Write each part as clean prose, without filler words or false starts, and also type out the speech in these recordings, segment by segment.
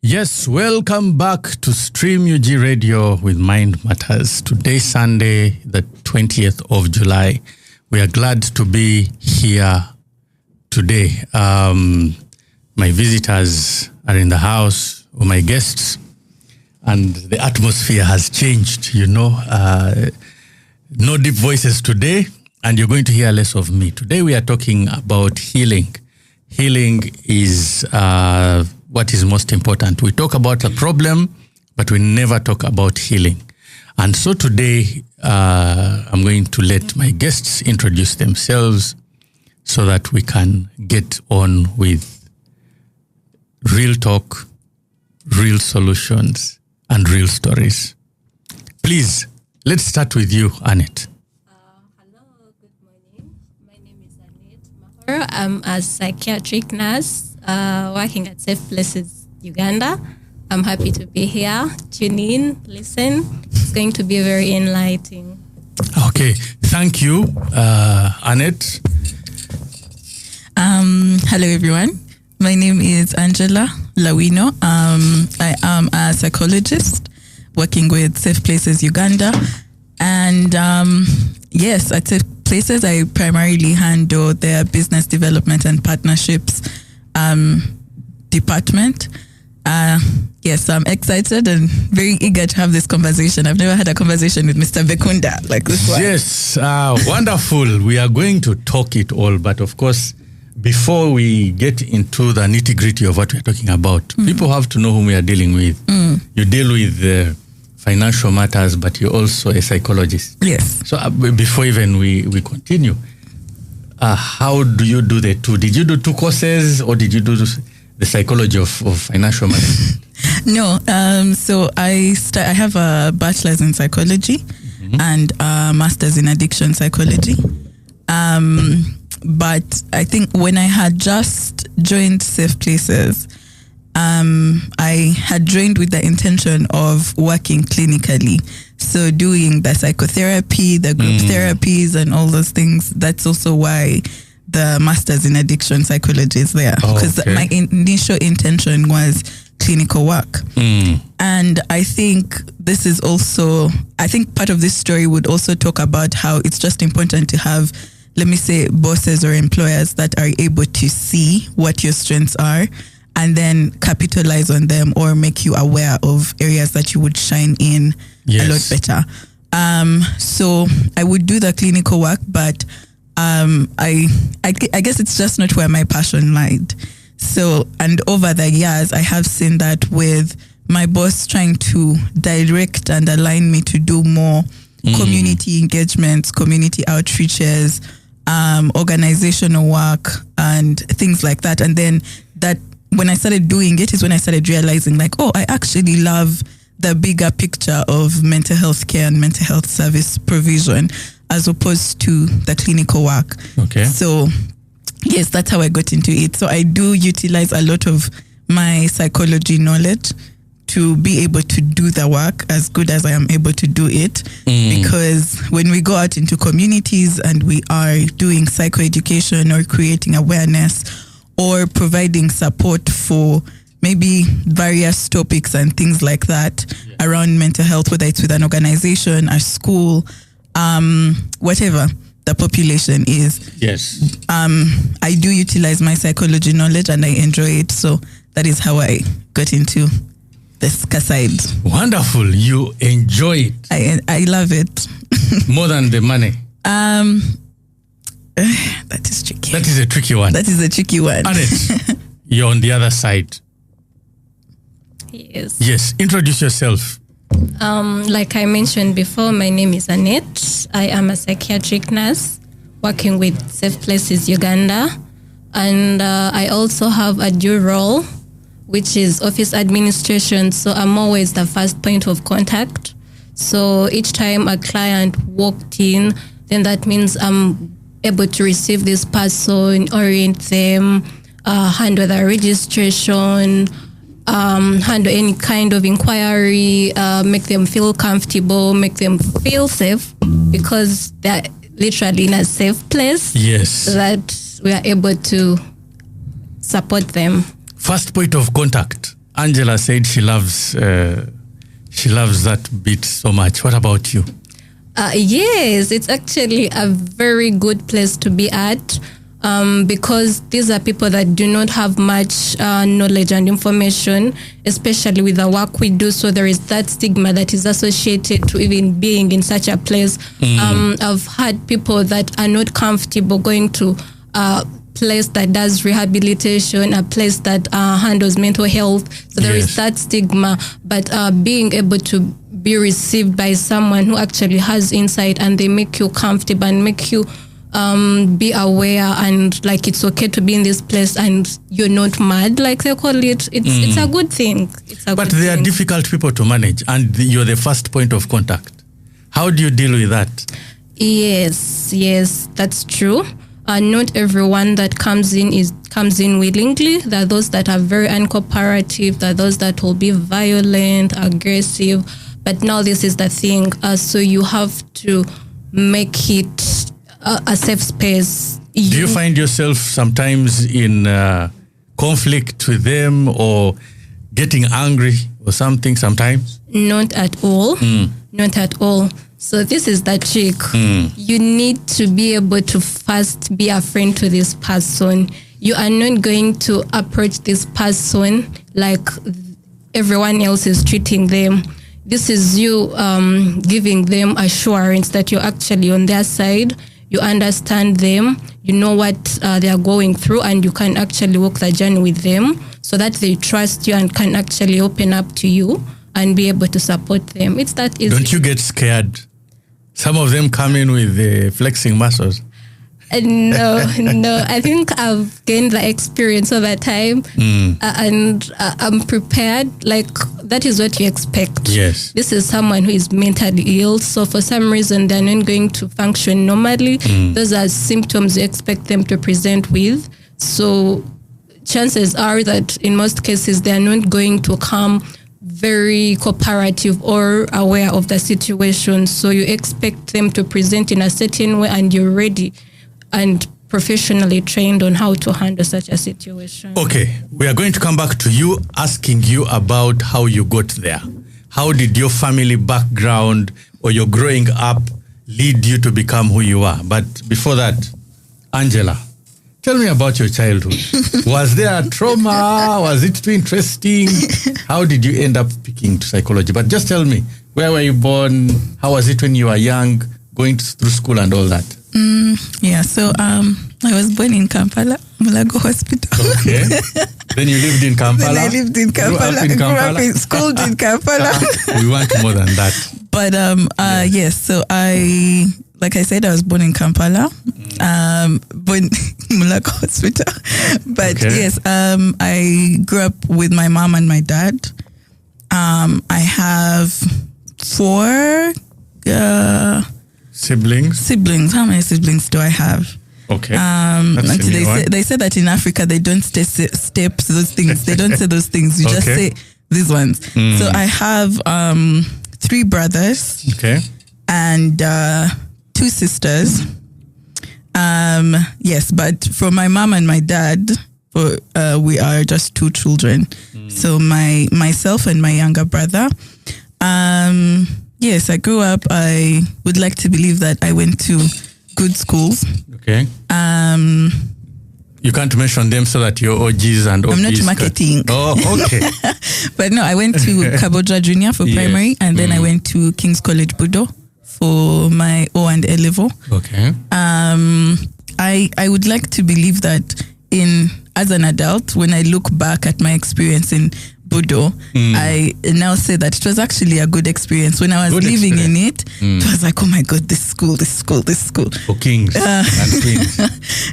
Yes, welcome back to Stream UG Radio with Mind Matters. Today, Sunday, the 20th of July. We are glad to be here today. My visitors are in the house, or my guests, and the atmosphere has changed, no deep voices today, and you're going to hear less of me. Today, we are talking about healing. Healing is what is most important. We talk about the problem, but we never talk about healing. And so today, I'm going to let my guests introduce themselves so that we can get on with real talk, real solutions, and real stories. Please, let's start with you, Annet. Hello, good morning. My name is Annet Mahoro. I'm a psychiatric nurse working at Safe Places, Uganda. I'm happy to be here. Tune in, listen. It's going to be very enlightening. Okay, thank you, Annet. Hello, everyone. My name is Angela Lawino. I am a psychologist working with Safe Places, Uganda. And yes, at Safe Places, I primarily handle their business development and partnerships department. Yes, I'm excited and very eager to have this conversation. I've never had a conversation with Mr. Bekunda like this one. Yes, wonderful. We are going to talk it all, but of course, before we get into the nitty-gritty of what we're talking about, people have to know whom we are dealing with. You deal with financial matters, but you're also a psychologist. Yes. So before even we continue, how do you do the two? Did you do two courses, or did you do the psychology of financial matters? No. So I have a bachelor's in psychology and a master's in addiction psychology. But I think when I had just joined Safe Places, I had joined with the intention of working clinically. So doing the psychotherapy, the group therapies and all those things. That's also why the master's in addiction psychology is there. Because my initial intention was clinical work. And I think this is also, I think part of this story would also talk about how it's just important to have, let me say, bosses or employers that are able to see what your strengths are and then capitalize on them or make you aware of areas that you would shine in a lot better. So I would do the clinical work, but I guess it's just not where my passion lied. So, and over the years, I have seen that with my boss trying to direct and align me to do more community engagements, community outreaches, organizational work and things like that. And then that when I started doing it is when I started realizing like, oh, I actually love the bigger picture of mental health care and mental health service provision as opposed to the clinical work. Okay. So yes, that's how I got into it. So I do utilize a lot of my psychology knowledge to be able to do the work as good as I am able to do it. Because when we go out into communities and we are doing psychoeducation or creating awareness or providing support for maybe various topics and things like that around mental health, whether it's with an organization, a school, whatever the population is. Yes. I do utilize my psychology knowledge and I enjoy it. So that is how I got into the side. Wonderful. You enjoy it. I love it. More than the money. That is tricky. That is a tricky one. That is a tricky one. Annet, you're on the other side. Yes. Yes. Introduce yourself. Like I mentioned before, my name is Annet. I am a psychiatric nurse working with Safe Places Uganda. And I also have a dual role, which is office administration. So I'm always the first point of contact. So each time a client walked in, then that means I'm able to receive this person, orient them, handle the registration, handle any kind of inquiry, make them feel comfortable, make them feel safe, because they're literally in a safe place. Yes. That we are able to support them. First point of contact. Angela said she loves that bit so much. What about you? Yes, it's actually a very good place to be at. Because these are people that do not have much knowledge and information, especially with the work we do. So there is that stigma that is associated to even being in such a place. I've had people that are not comfortable going to a place that does rehabilitation, a place that handles mental health. So there is that stigma. But being able to be received by someone who actually has insight, and they make you comfortable and make you be aware, and like it's okay to be in this place and you're not mad, like they call it. It's a good thing. But they are difficult people to manage, and you're the first point of contact. How do you deal with that? Yes, that's true. Not everyone that comes in willingly. There are those that are very uncooperative. There are those that will be violent, aggressive. But now this is the thing. So you have to make it a safe space. Do you find yourself sometimes in conflict with them or getting angry or something sometimes? Not at all. Not at all. So this is the trick. You need to be able to first be a friend to this person. You are not going to approach this person like everyone else is treating them. This is you giving them assurance that you're actually on their side. You understand them, you know what they are going through, and you can actually walk the journey with them so that they trust you and can actually open up to you and be able to support them. It's that easy. Don't you get scared? Some of them come in with flexing muscles. No. I think I've gained the experience over time, and I'm prepared. Like, that is what you expect. Yes. This is someone who is mentally ill, so for some reason they're not going to function normally. Those are symptoms you expect them to present with. So chances are that in most cases they're not going to come very cooperative or aware of the situation. So you expect them to present in a certain way, and you're ready and professionally trained on how to handle such a situation. Okay, we are going to come back to you, asking you about how you got there. How did your family background or your growing up lead you to become who you are? But before that, Angela, tell me about your childhood. Was there a trauma? Was it too interesting? How did you end up picking to psychology? But just tell me, where were you born? How was it when you were young, going through school and all that? So I was born in Kampala, Mulago Hospital. Okay. Then you lived in Kampala? Then I lived in Kampala. Grew up in school in Kampala. We want more than that. But yes, so like I said, I was born in Kampala, born in Mulago Hospital. But yes, I grew up with my mom and my dad. I have 4 siblings. How many siblings do I have? Okay. They say that in Africa they don't steps those things. They don't say those things. You just say these ones. So I have 3 brothers. Okay. And 2 sisters. Yes, but from my mom and my dad, we are just 2 children. So myself and my younger brother. Yes, I grew up. I would like to believe that I went to good schools. Okay. You can't mention them so that your OGs and OGs... I'm not marketing. Oh, okay. But no, I went to Kabodra Junior for primary, and then I went to King's College Budo for my O and A level. Okay. I would like to believe that as an adult, when I look back at my experience in Budo, I now say that it was actually a good experience. When I was living in it, it was like, oh my God, this school. For kings and queens.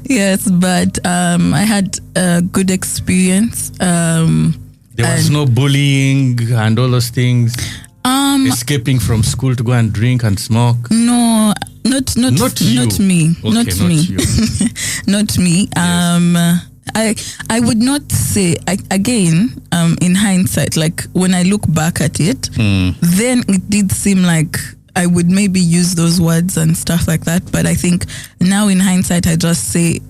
Yes, but I had a good experience. There was no bullying and all those things? Escaping from school to go and drink and smoke? No, not you. Not me. Okay, not me. You. Not me. Yes. I would not say, again, in hindsight, like when I look back at it, then it did seem like I would maybe use those words and stuff like that. But I think now in hindsight, I just say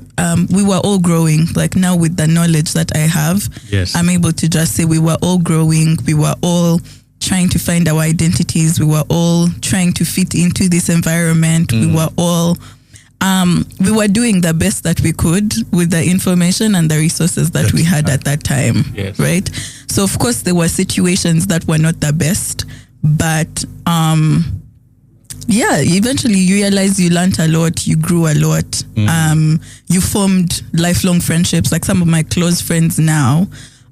we were all growing. Like now with the knowledge that I have, Yes. I'm able to just say we were all growing. We were all trying to find our identities. We were all trying to fit into this environment. We were all, we were doing the best that we could with the information and the resources that we had at that time. Yes. Right? So of course there were situations that were not the best, but yeah, eventually you realize you learned a lot, you grew a lot, you formed lifelong friendships. Like some of my close friends now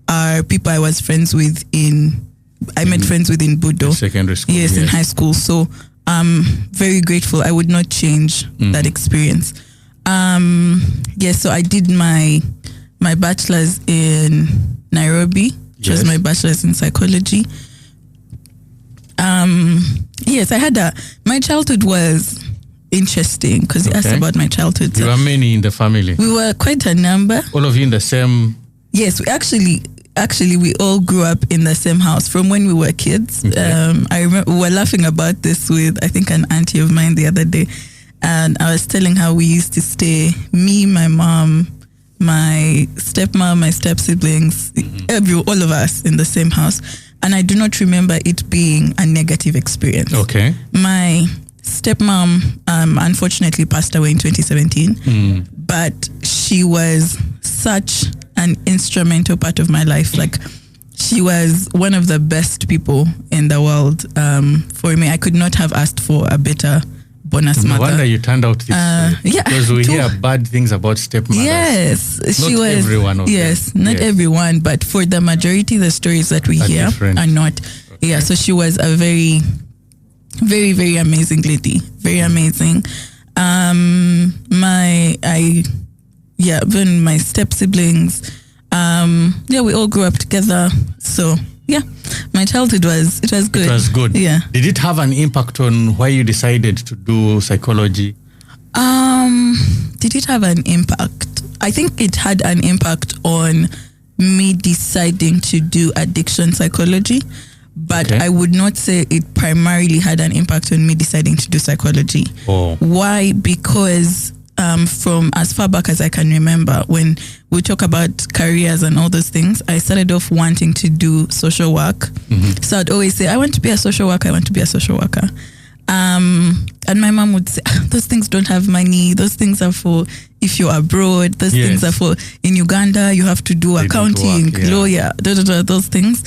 are people I was friends with met friends with in Budo. Secondary school. Yes, in high school. So I'm very grateful. I would not change that experience. Yes, so I did my bachelor's in Nairobi, which was my bachelor's in psychology. Yes, my childhood was interesting because you asked about my childhood. You were many in the family. We were quite a number. All of you in the same. Yes, we actually we all grew up in the same house from when we were kids. Okay. I remember we were laughing about this with I think an auntie of mine the other day, and I was telling how we used to stay, me, my mom, my stepmom, my step siblings, all of us in the same house. And I do not remember it being a negative experience. Okay. My stepmom unfortunately passed away in 2017, but she was such an instrumental part of my life. Like she was one of the best people in the world for me. I could not have asked for a better bonus mother. No wonder you turned out this way. Yeah, because we hear bad things about stepmothers. Yes, not she was. Everyone of yes, them. not everyone, but for the majority, the stories that we hear different. are not. Okay. Yeah, so she was a very, very, very amazing lady. Very amazing. Even my step siblings. We all grew up together. So yeah, my childhood was good. It was good. Yeah. Did it have an impact on why you decided to do psychology? Did it have an impact? I think it had an impact on me deciding to do addiction psychology, but I would not say it primarily had an impact on me deciding to do psychology. Oh. Why? Because from as far back as I can remember, when we talk about careers and all those things, I started off wanting to do social work. So I'd always say, I want to be a social worker. And my mom would say, those things don't have money. Those things are for if you're abroad. Those things are for in Uganda. You have to do accounting, lawyer, those things.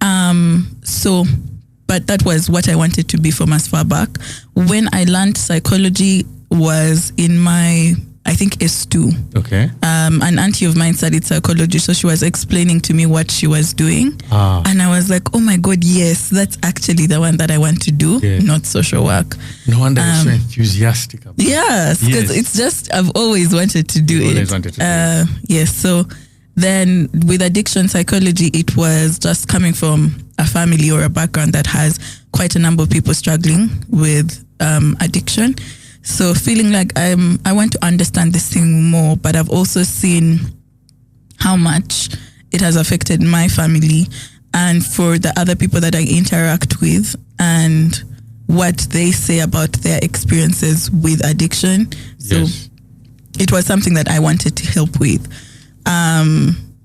But that was what I wanted to be from as far back. When I learned psychology was in my, I think, S2. Okay. An auntie of mine studied psychology, so she was explaining to me what she was doing. And I was like, oh my God, yes, that's actually the one that I want to do, not social work. No wonder you're so enthusiastic about it. Yes, because it's just, I've always wanted to do it. Yes, so then with addiction psychology, it was just coming from a family or a background that has quite a number of people struggling with addiction. So feeling like I want to understand this thing more, but I've also seen how much it has affected my family and for the other people that I interact with and what they say about their experiences with addiction. So it was something that I wanted to help with.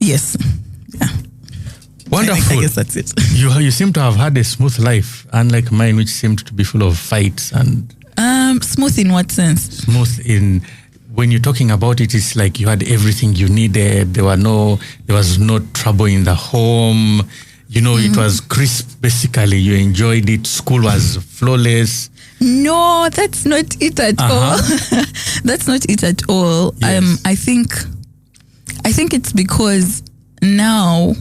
Yes. Yeah. Wonderful. I guess that's it. You seem to have had a smooth life, unlike mine, which seemed to be full of fights and... smooth in what sense? Smooth in when you're talking about it, it's like you had everything you needed. There was no trouble in the home. It was crisp. Basically, you enjoyed it. School was flawless. No, that's not it at all. That's not it at all. Yes. I think it's because now,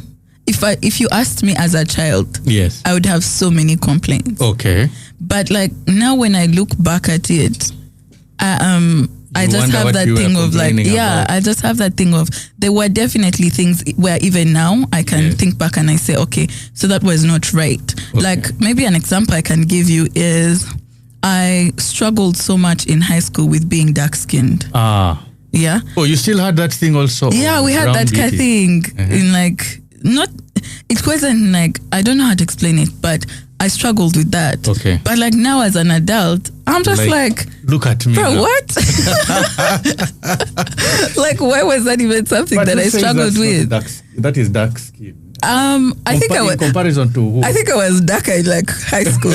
if you asked me as a child, yes, I would have so many complaints. Okay. But like now when I look back at it, I just have that thing of like, I just have that thing of there were definitely things where even now I can think back and I say, okay, so that was not right. Okay. Like maybe an example I can give you is I struggled so much in high school with being dark skinned. Yeah. Oh, you still had that thing also? Yeah, we had that kind of thing in like, it wasn't like, I don't know how to explain it, but I struggled with that. Okay. But like now as an adult, I'm just like look at me. bro, now. what? Like, why was that even something But that who I says struggled that's with? that is dark skin. I think In comparison to who? I think I was darker in like high school.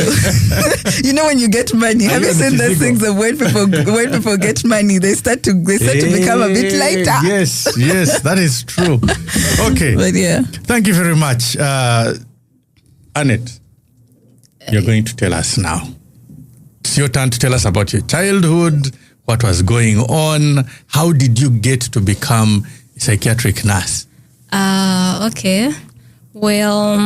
You know, when you get money, have you seen those things of when people get money, they start to become a bit lighter. Yes, that is true. Okay. But yeah. Thank you very much. Annet, you're going to tell us now. It's your turn to tell us about your childhood, what was going on, how did you get to become a psychiatric nurse? Okay. Well,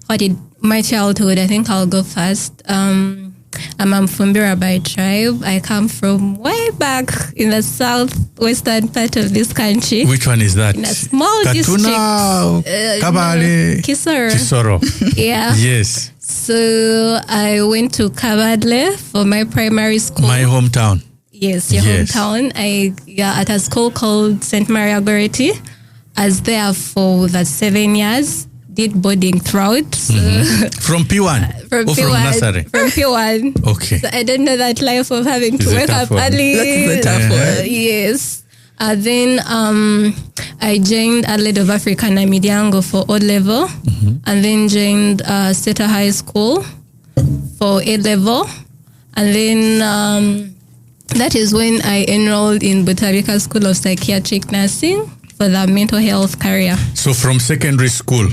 what did my childhood? I think I'll go first. I'm Mfumbira by tribe. I come from way back in the southwestern part of this country. Which one is that? In a small Katuna, district. Kabale, Kisoro. Yeah. Yes. So I went to Kabadle for my primary school. My hometown. Yes, your hometown. At a school called St. Maria Goretti. I was there for the 7 years. Did boarding throughout. From P1 from or P1, from nursery? From P1. Okay. So I don't know that life of having to wake up early. That's a tough one. Yes. Then I joined Adelaide of Africa and Midiango for O level, and then joined Seta High School for A level, and then that is when I enrolled in Butabika School of Psychiatric Nursing for the mental health career. So from secondary school,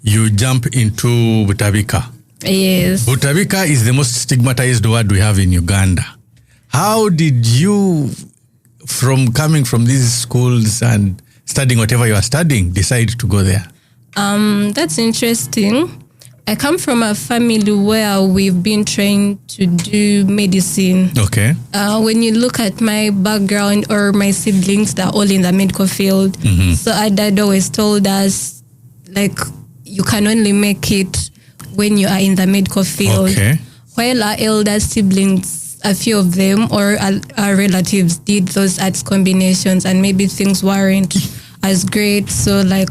you jump into Butabika. Yes. Butabika is the most stigmatized word we have in Uganda. How did you, from coming from these schools and studying whatever you are studying, decide to go there? That's interesting. I come from a family where we've been trained to do medicine. Okay. When you look at my background or my siblings, they're all in the medical field. So our dad always told us, like, you can only make it when you are in the medical field. Okay. While our elder siblings, a few of them or our relatives did those arts combinations and maybe things weren't as great. So like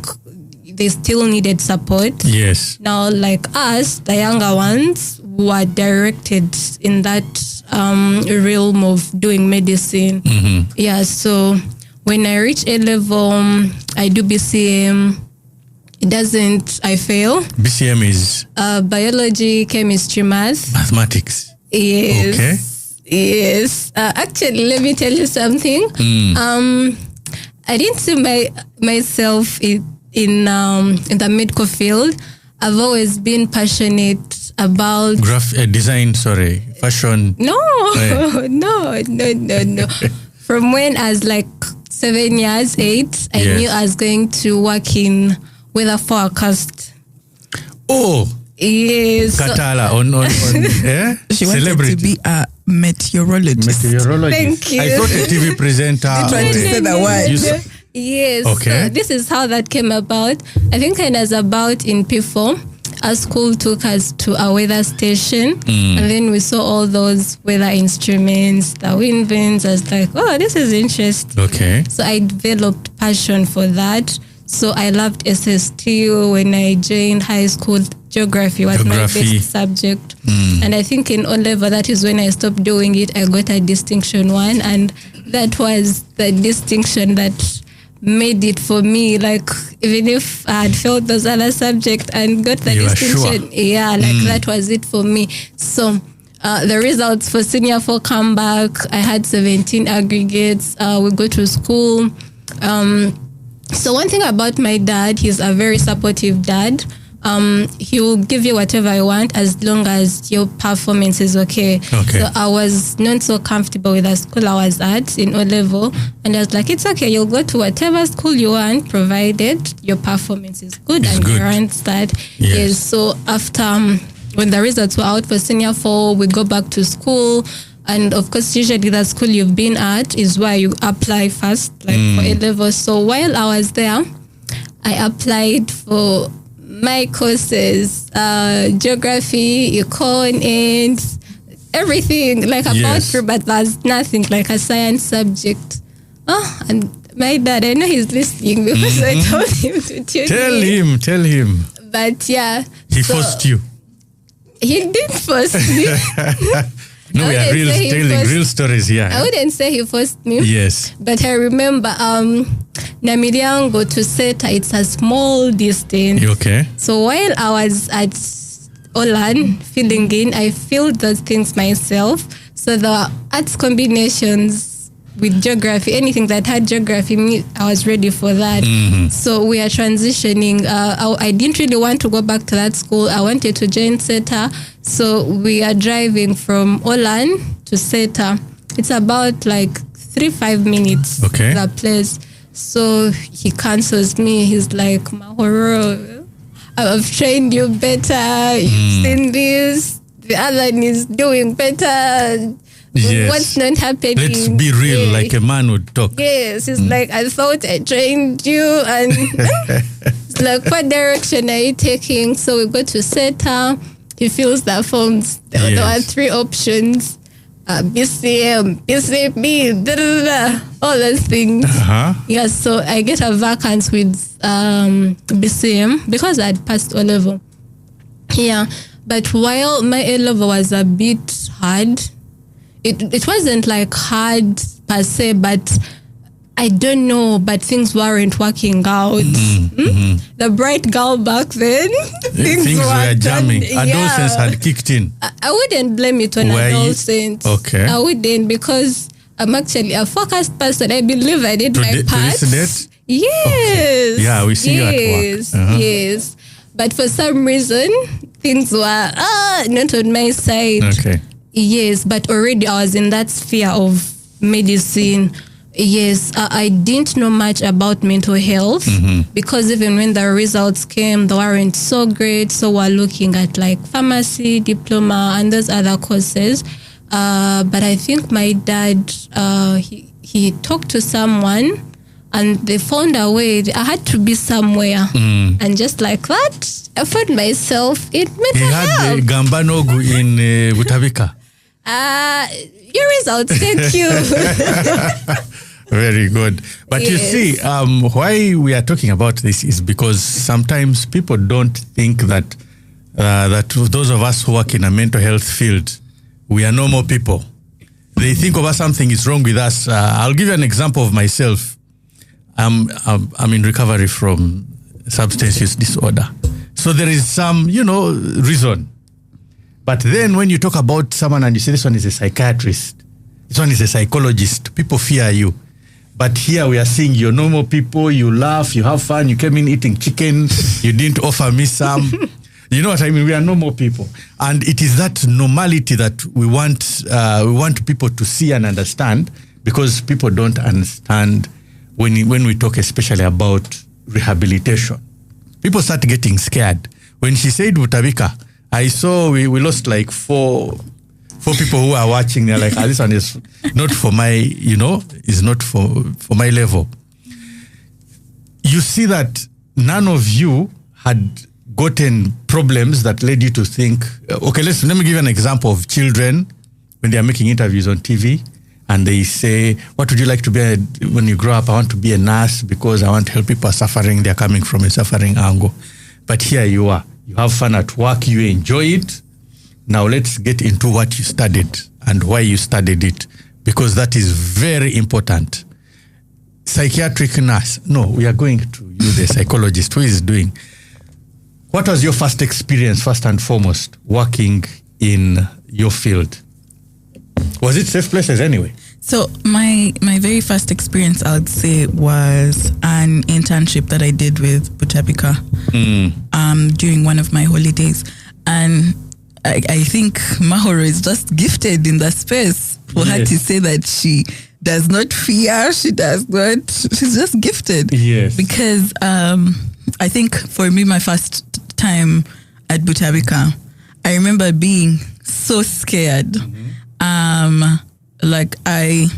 they still needed support. Yes. Now, like us, the younger ones were directed in that realm of doing medicine. Yeah, so when I reach A level, I do BCM. I fail. BCM is? Biology, chemistry, math. Mathematics. Yes. Okay. Yes. Actually, let me tell you something. I didn't see myself in the medical field. I've always been passionate about fashion. No. From when I was like 7 years, 8, I knew I was going to work in weather forecast. Oh. Yes. Katala She celebrity. wanted to be a meteorologist. Thank you. I thought a TV presenter. You tried to say that word. Yes. Okay. So this is how that came about. I think I was about in P4. Our school took us to a weather station, and then we saw all those weather instruments, the wind vanes. I was like, oh, this is interesting. Okay. So I developed passion for that. So I loved SST when I joined high school. Geography was my best subject. And I think in O level, that is when I stopped doing it. I got a distinction 1, and that was the distinction that made it for me. Like, even if I had failed those other subjects and got the distinction, that was it for me. So the results for senior 4 come back. I had 17 aggregates. We go to school. So one thing about my dad, he's a very supportive dad. He will give you whatever you want as long as your performance is okay. So I was not so comfortable with the school I was at in O level, and I was like, it's okay, you'll go to whatever school you want, provided your performance is good and you run that. Yes. So after when the results were out for senior 4, we go back to school. And of course, usually the school you've been at is where you apply first, like for A level. So while I was there, I applied for my courses, geography, econ, and everything, like about but there's nothing like a science subject. Oh, and my dad, I know he's listening because I told him to tune Tell him. But yeah. He forced you. He didn't force me. No, we are telling real stories here. I wouldn't say he forced me. Yes. But I remember Namiriango to Seta, it's a small distance. Okay. So while I was at Olan filling in, I filled those things myself. So the arts combinations with geography, anything that had geography, I was ready for that. So we are transitioning. I didn't really want to go back to that school. I wanted to join SETA. So we are driving from Olan to SETA. It's about like 3-5 minutes. Okay. That place. So he cancels me. He's like, Mahoro, I've trained you better. You've seen this. The other one is doing better. Yes. What's not happening? Let's be real, like a man would talk. Yes, it's like, I thought I trained you, and it's like, what direction are you taking? So we go to SETA. He fills the forms. There were 3 options: BCM, BCB, all those things. Yeah, so I get a vacance with BCM because I'd passed O-level. Yeah, but while my A-level was a bit hard, it wasn't like hard per se, but I don't know, but things weren't working out. The bright girl back then, things were jamming. Adolescence had kicked in. I wouldn't blame it on adolescence. Okay. I wouldn't, because I'm actually a focused person. I believe I did my part. To this date? Yes. Okay. Yeah, we see you at work. Yes. But for some reason, things were not on my side. Okay. Yes, but already I was in that sphere of medicine. Yes, I didn't know much about mental health because even when the results came, they weren't so great. So we're looking at like pharmacy, diploma, and those other courses. But I think my dad, he talked to someone and they found a way. I had to be somewhere. And just like that, I found myself in mental health. He had Gambanogu in Butabika. Your results, thank you. Very good. But you see, why we are talking about this is because sometimes people don't think that that those of us who work in a mental health field, we are normal people. They think of us something is wrong with us. I'll give you an example of myself. I'm in recovery from substance use disorder. So there is some, reason. But then when you talk about someone and you say this one is a psychiatrist, this one is a psychologist, people fear you. But here we are seeing you're normal people, you laugh, you have fun, you came in eating chicken, you didn't offer me some. You know what I mean? We are normal people. And it is that normality that we want people to see and understand, because people don't understand when we talk especially about rehabilitation. People start getting scared. When she said Butabika, I saw we lost like four people who are watching. They're like, this one is not for my, is not for my level. You see that none of you had gotten problems that led you to think, okay, let me give you an example of children when they are making interviews on TV and they say, what would you like to be when you grow up? I want to be a nurse because I want to help people suffering. They're coming from a suffering angle. But here you are. You have fun at work. You enjoy it. Now let's get into what you studied and why you studied it, because that is very important. Psychiatric nurse. No, we are going to use a psychologist who is doing. What was your first experience, first and foremost, working in your field? Was it safe places anyway? So my very first experience, I would say, was an internship that I did with Butabika during one of my holidays. And I think Mahoro is just gifted in the space for her to say that she does not fear, she's just gifted. Yes. Because I think for me, my first time at Butabika, I remember being so scared. Like I,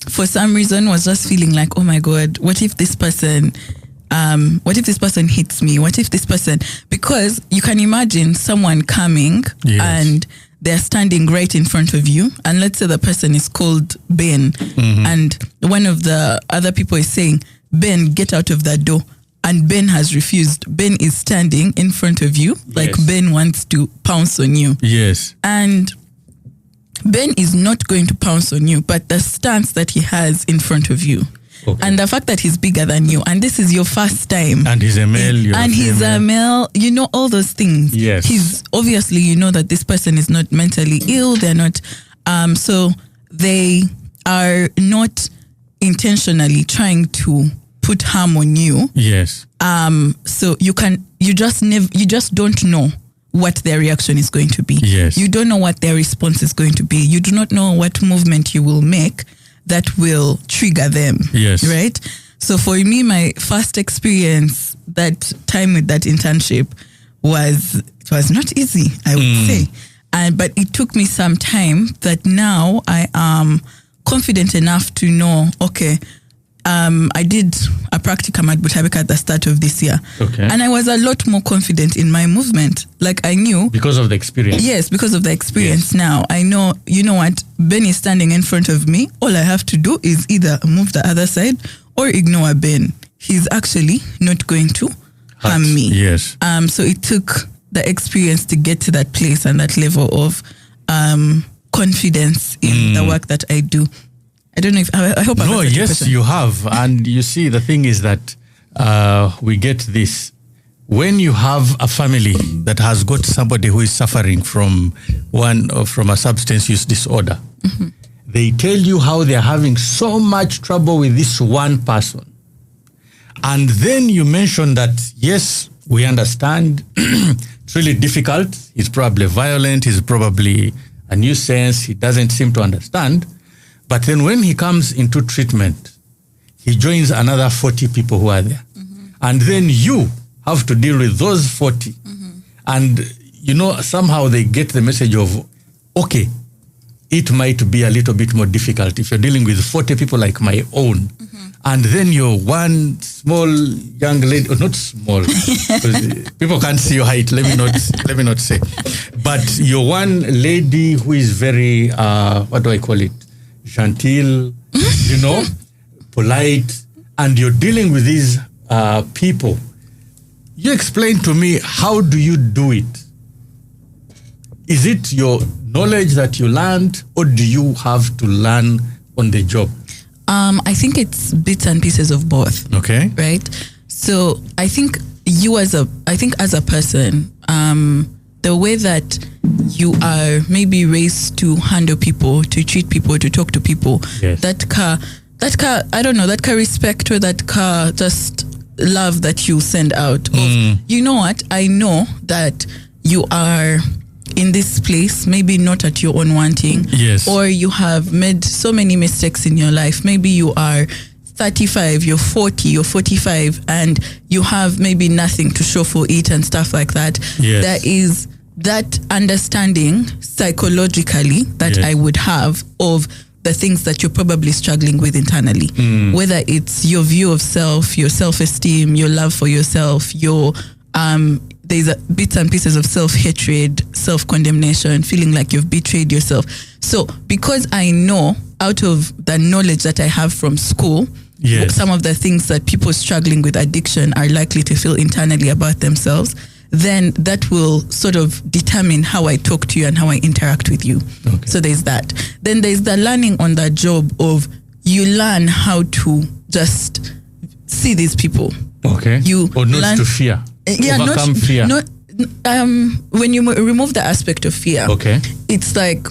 for some reason, was just feeling like, oh my God, what if this person hits me? What if this person, because you can imagine someone coming and they're standing right in front of you, and let's say the person is called Ben, and one of the other people is saying, Ben, get out of that door. and Ben has refused. Ben is standing in front of you, like Ben wants to pounce on you. Yes. And Ben is not going to pounce on you, but the stance that he has in front of you. Okay. And the fact that he's bigger than you, and this is your first time. And he's a male. And he's a male, you know, all those things. Yes. He's obviously, you know that this person is not mentally ill. They're not, so they are not intentionally trying to put harm on you. Yes. So you just don't know what their reaction is going to be. Yes. You don't know what their response is going to be. You do not know what movement you will make that will trigger them. Yes. Right? So for me, my first experience, that time with that internship was not easy, I would say. But it took me some time that now I am confident enough to know, okay, I did a practicum at Butabika at the start of this year. Okay. And I was a lot more confident in my movement. Like I knew. Because of the experience. Yes, because of the experience. Yes. Now I know, you know what, Ben is standing in front of me. All I have to do is either move the other side or ignore Ben. He's actually not going to harm me. Yes. So it took the experience to get to that place and that level of confidence in the work that I do. I don't know if I hope. No, yes, you have, and you see, the thing is that we get this when you have a family that has got somebody who is suffering from a substance use disorder. Mm-hmm. They tell you how they are having so much trouble with this one person, and then you mention that yes, we understand. It's really difficult. He's probably violent. He's probably a nuisance. He doesn't seem to understand. But then when he comes into treatment, he joins another 40 people who are there. Mm-hmm. And then you have to deal with those 40. Mm-hmm. And, you know, somehow they get the message of, okay, it might be a little bit more difficult if you're dealing with 40 people like my own. Mm-hmm. And then you're one small young lady, or not small, because people can't see your height, let me not say. But you're one lady who is very, what do I call it? Genteel, you know, polite, and you're dealing with these people. You explain to me, how do you do it? Is it your knowledge that you learned, or do you have to learn on the job? I think it's bits and pieces of both. Okay. Right? So I think as a person, the way that you are maybe raised to handle people, to treat people, to talk to people, yes. that car, I don't know, that car respect or that car just love that you send out of, you know what, I know that you are in this place, maybe not at your own wanting, yes. or you have made so many mistakes in your life. Maybe you are 35, you're 40, you're 45, and you have maybe nothing to show for it and stuff like that. Yes. There is that understanding psychologically that yes. I would have of the things that you're probably struggling with internally, whether it's your view of self, your self-esteem, your love for yourself, your there's bits and pieces of self-hatred, self-condemnation, feeling like you've betrayed yourself. So because I know out of the knowledge that I have from school, yes. some of the things that people struggling with addiction are likely to feel internally about themselves, then that will sort of determine how I talk to you and how I interact with you. Okay. So there's that. Then there's the learning on the job of you learn how to just see these people. Okay. You or not to fear. Overcome fear. Not, when you remove the aspect of fear, okay, it's like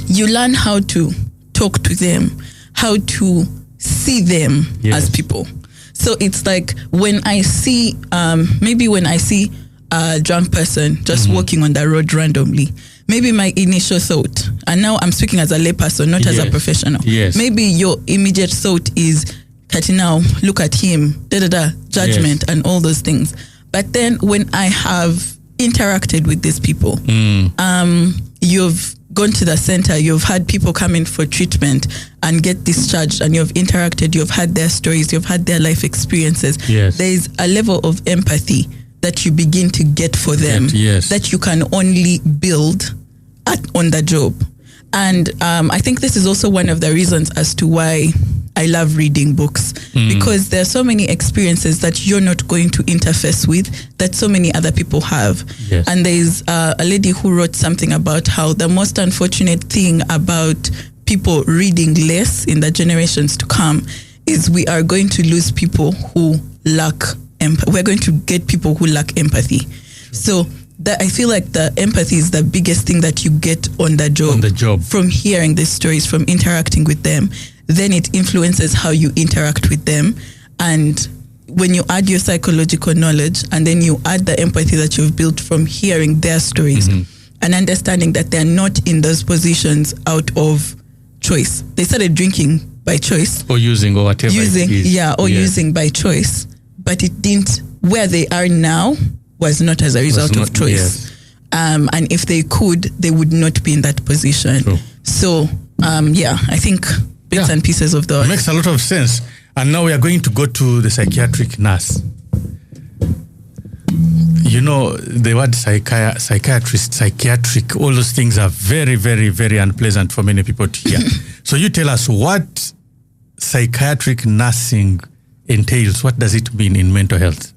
you learn how to talk to them, how to see them yes. as people. So it's like when I see, maybe when I see a drunk person just walking on the road randomly, maybe my initial thought, and now I'm speaking as a layperson, not yes. as a professional. Yes. Maybe your immediate thought is, now look at him, judgment, yes. and all those things. But then when I have interacted with these people, you've gone to the center, you've had people come in for treatment and get discharged, and you've interacted, you've had their stories, you've had their life experiences. Yes. There's a level of empathy that you begin to get for them, yes. that you can only build on the job. And I think this is also one of the reasons as to why I love reading books because there are so many experiences that you're not going to interface with that so many other people have. Yes. And there's a lady who wrote something about how the most unfortunate thing about people reading less in the generations to come is we are going to lose people who lack empathy. We're going to get people who lack empathy. So that I feel like the empathy is the biggest thing that you get on the job. From hearing these stories, from interacting with them. Then it influences how you interact with them. And when you add your psychological knowledge and then you add the empathy that you've built from hearing their stories and understanding that they're not in those positions out of choice. They started drinking by choice. Or using or whatever it is. Yeah, or using by choice. But it didn't, where they are now was not as a result of choice. Yes. And if they could, they would not be in that position. True. So, I think bits and pieces of those. It makes a lot of sense. And now we are going to go to the psychiatric nurse. You know, the word psychiatrist, psychiatric, all those things are very, very, very unpleasant for many people to hear. So you tell us what psychiatric nursing entails. What does it mean in mental health?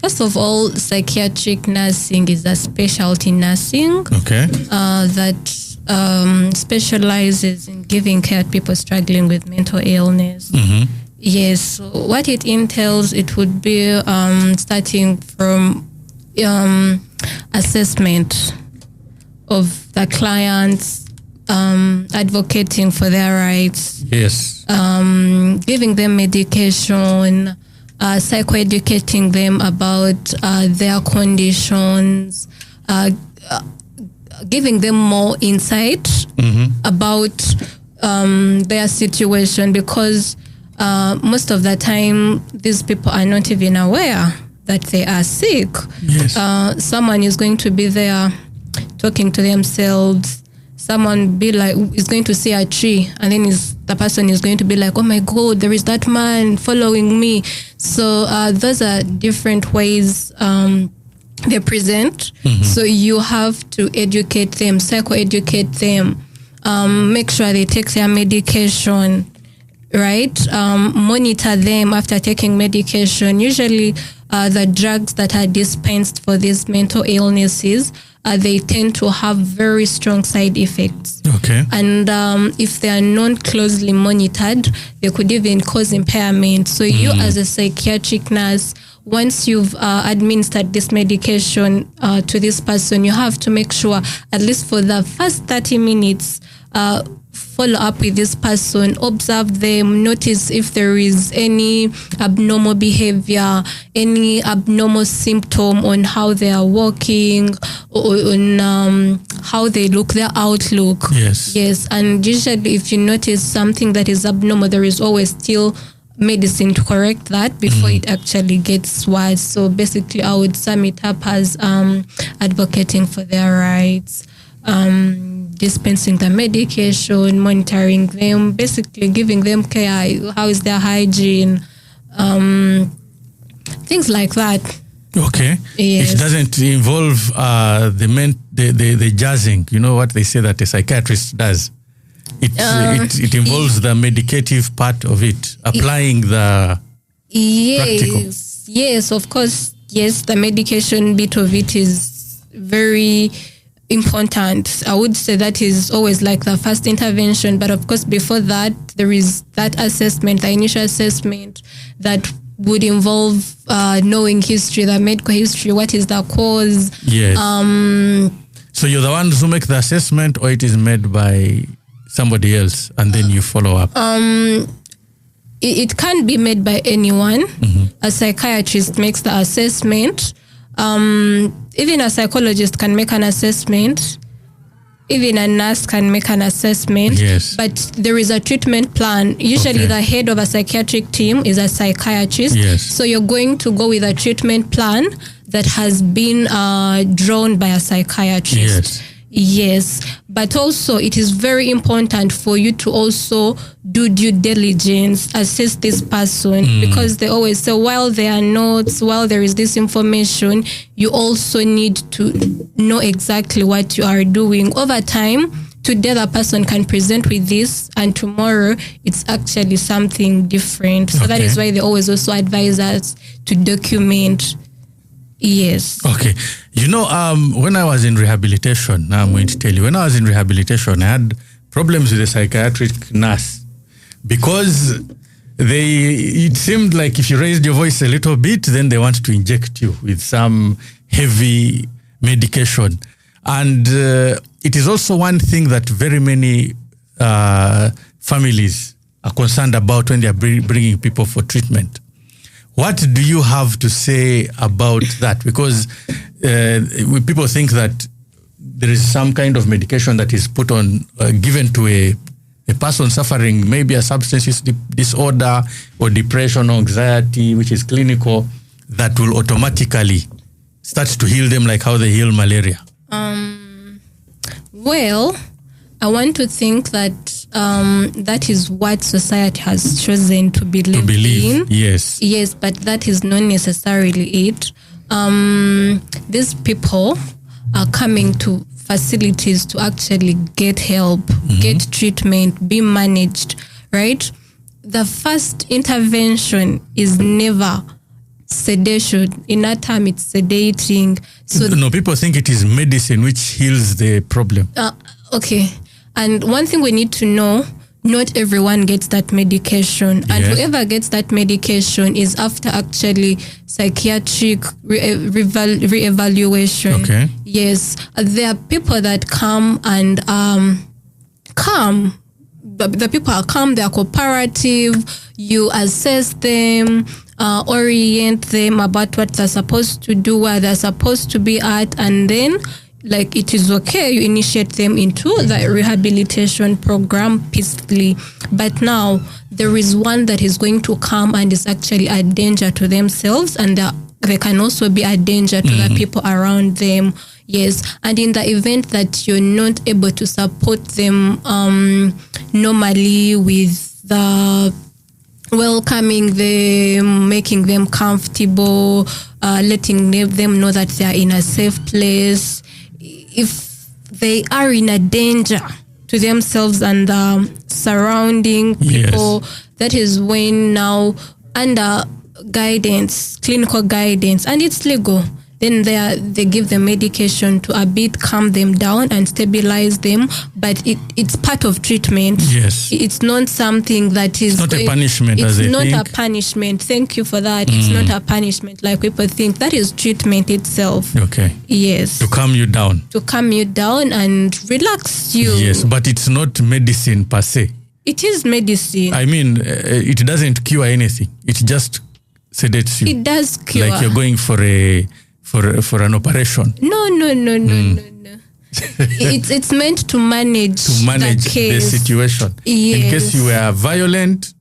First of all, psychiatric nursing is a specialty nursing that specializes in giving care to people struggling with mental illness. Yes, so what it entails, it would be starting from assessment of the clients, advocating for their rights. Yes. Giving them medication, psychoeducating them about their conditions, giving them more insight about their situation, because most of the time these people are not even aware that they are sick. Yes. Someone is going to be there talking to themselves. Someone is going to see a tree, and then the person is going to be like, oh my God, there is that man following me. So those are different ways they present. So you have to educate them, psychoeducate them, make sure they take their medication, right? Monitor them after taking medication. Usually the drugs that are dispensed for these mental illnesses, they tend to have very strong side effects. Okay. And if they are not closely monitored, they could even cause impairment. So you as a psychiatric nurse, once you've administered this medication to this person, you have to make sure, at least for the first 30 minutes, follow up with this person, observe them, notice if there is any abnormal behavior, any abnormal symptom on how they are walking, on how they look, their outlook. Yes. And usually if you notice something that is abnormal, there is always still medicine to correct that before it actually gets worse. So basically I would sum it up as advocating for their rights, dispensing the medication, monitoring them, basically giving them care, how is their hygiene, things like that. Okay. Yes. It doesn't involve the jazzing. You know what they say that a psychiatrist does? It involves the medicative part of it, applying the practical. Yes, of course. Yes, the medication bit of it is very important. I would say that is always like the first intervention, but of course before that there is that assessment, the initial assessment that would involve knowing history, the medical history, what is the cause. Yes. So you're the ones who make the assessment, or it is made by somebody else and then you follow up? It can be made by anyone. A psychiatrist makes the assessment. Even a psychologist can make an assessment. Even a nurse can make an assessment. Yes. But there is a treatment plan. Usually the head of a psychiatric team is a psychiatrist. Yes. So you're going to go with a treatment plan that has been drawn by a psychiatrist. Yes, but also it is very important for you to also do due diligence, assess this person, because they always say while there are notes, while there is this information, you also need to know exactly what you are doing. Over time, today the person can present with this and tomorrow it's actually something different. So that is why they always also advise us to document. Yes. Okay. You know, when I was in rehabilitation, now I'm going to tell you, when I was in rehabilitation, I had problems with a psychiatric nurse because it seemed like if you raised your voice a little bit, then they want to inject you with some heavy medication. And it is also one thing that very many families are concerned about when they are bringing people for treatment. What do you have to say about that? Because people think that there is some kind of medication that is put on, given to a person suffering maybe a substance use disorder or depression or anxiety, which is clinical, that will automatically start to heal them like how they heal malaria. Well, I want to think that that is what society has chosen to believe in. Yes, but that is not necessarily it. These people are coming to facilities to actually get help, get treatment, be managed, right? The first intervention is never sedation. In that time, it's sedating. So no, people think it is medicine which heals the problem. Okay. And one thing we need to know, not everyone gets that medication. And whoever gets that medication is after actually psychiatric re-evaluation. Okay. Yes. There are people that come and the people are calm, they are cooperative, you assess them, orient them about what they're supposed to do, where they're supposed to be at, and then like it is okay, you initiate them into the rehabilitation program peacefully. But now there is one that is going to come and is actually a danger to themselves, and they can also be a danger to the people around them. Yes, and in the event that you're not able to support them normally with the welcoming them, making them comfortable, letting them know that they are in a safe place. If they are in a danger to themselves and the surrounding people, that is when now under guidance, clinical guidance, and it's legal, then they give them medication to a bit calm them down and stabilize them. But it's part of treatment. Yes. It's not something that is... It's not a punishment, as they think. It's not a punishment. Thank you for that. It's not a punishment like people think. That is treatment itself. Okay. Yes. To calm you down. To calm you down and relax you. Yes, but it's not medicine per se. It is medicine. I mean, it doesn't cure anything. It just sedates you. It does cure. Like you're going for an operation. No. It's meant to manage the situation. Yes. In case you were violent,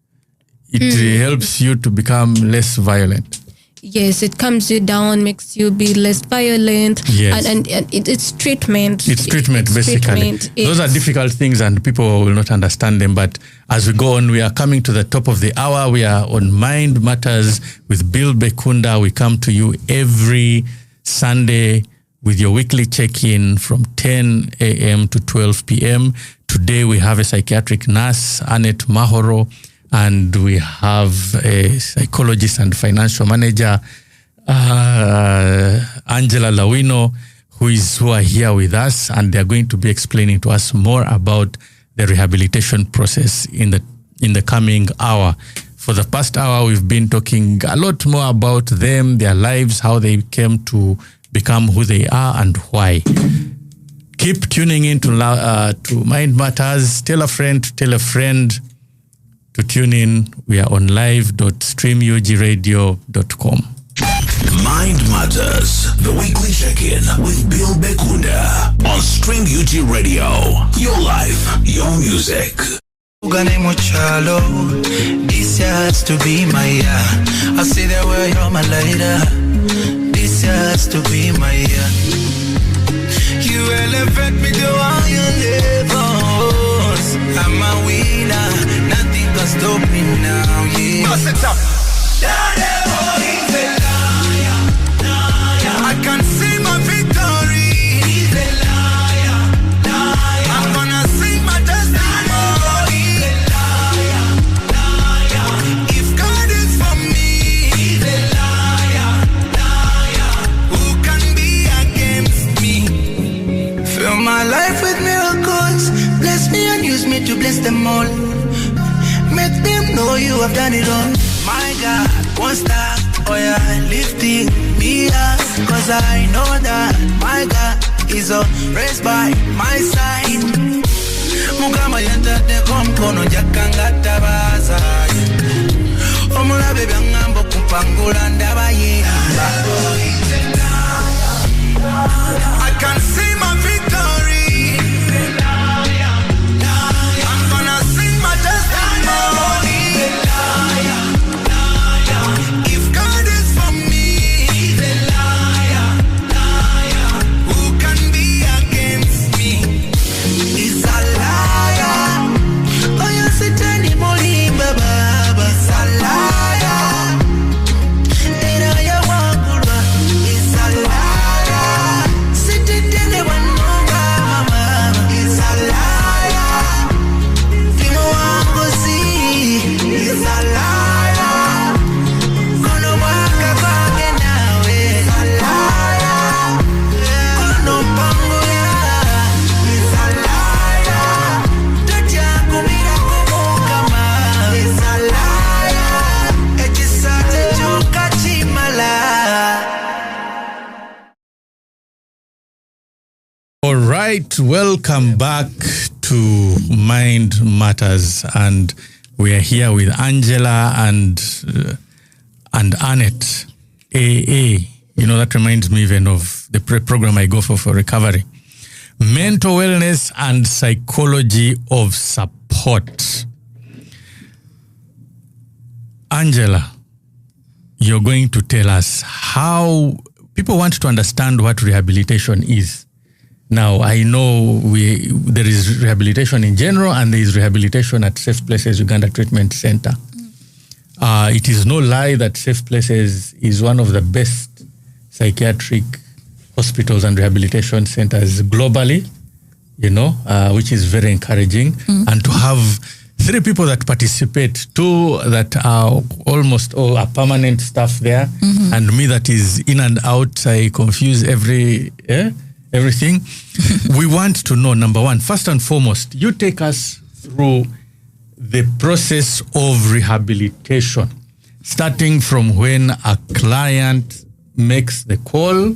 it helps you to become less violent. Yes, it calms you down, makes you be less violent. Yes. And it's treatment. It's treatment, basically. Those are difficult things and people will not understand them. But as we go on, we are coming to the top of the hour. We are on Mind Matters with Bill Bekunda. We come to you every Sunday with your weekly check-in from 10 a.m. to 12 p.m. Today we have a psychiatric nurse, Annet Mahoro, and we have a psychologist and financial manager, Angela Lawino, who are here with us, and they're going to be explaining to us more about the rehabilitation process in the coming hour. For the past hour, we've been talking a lot more about them, their lives, how they came to become who they are and why. Keep tuning in to Mind Matters. Tell a friend to tune in. We are on live.streamugradio.com. Mind Matters, the weekly check-in with Bill Bekunda on Stream UG Radio. Your life, your music. This has to be my year. I see that where you're my lighter. This has to be my year. You elevate me to all your levels. I'm a winner. Nothing can stop me now. Yeah. Bust it up. I can see my victory. He's a liar, liar. I'm gonna you have done it all. My God, one star, oh yeah, lifting me up. Cause I know that my God is always by my side. Mugama yantade komkono jakanga tabaza. Omulabe byangambo kupangula ndabayimba. I can see my victory. I'm gonna sing my testimony. If God is for me, who can be against me? He's a liar. Oh, you sit anymore, Baba. He's a liar. And I want to. He's a liar. Sit it anyone, Mama. He's a liar. Timo wangu see. He's a liar. Kono waka kwake nawe. He's a liar. Kono pangu ya. He's a liar. Taja kumira kumukama. He's a liar. Echisate chuka chimala. All right, welcome back to Mind Matters, and we are here with Angela and Annet. AA, you know, that reminds me even of the program I go for recovery. Mental wellness and psychology of support. Angela, you're going to tell us how people want to understand what rehabilitation is. Now, I know there is rehabilitation in general and there is rehabilitation at Safe Places Uganda Treatment Center. It is no lie that Safe Places is one of the best psychiatric hospitals and rehabilitation centers globally, you know, which is very encouraging. And to have 3 people that participate, 2 that are almost all are permanent staff there, and me that is in and out, I confuse everything. We want to know, number one, first and foremost, you take us through the process of rehabilitation, starting from when a client makes the call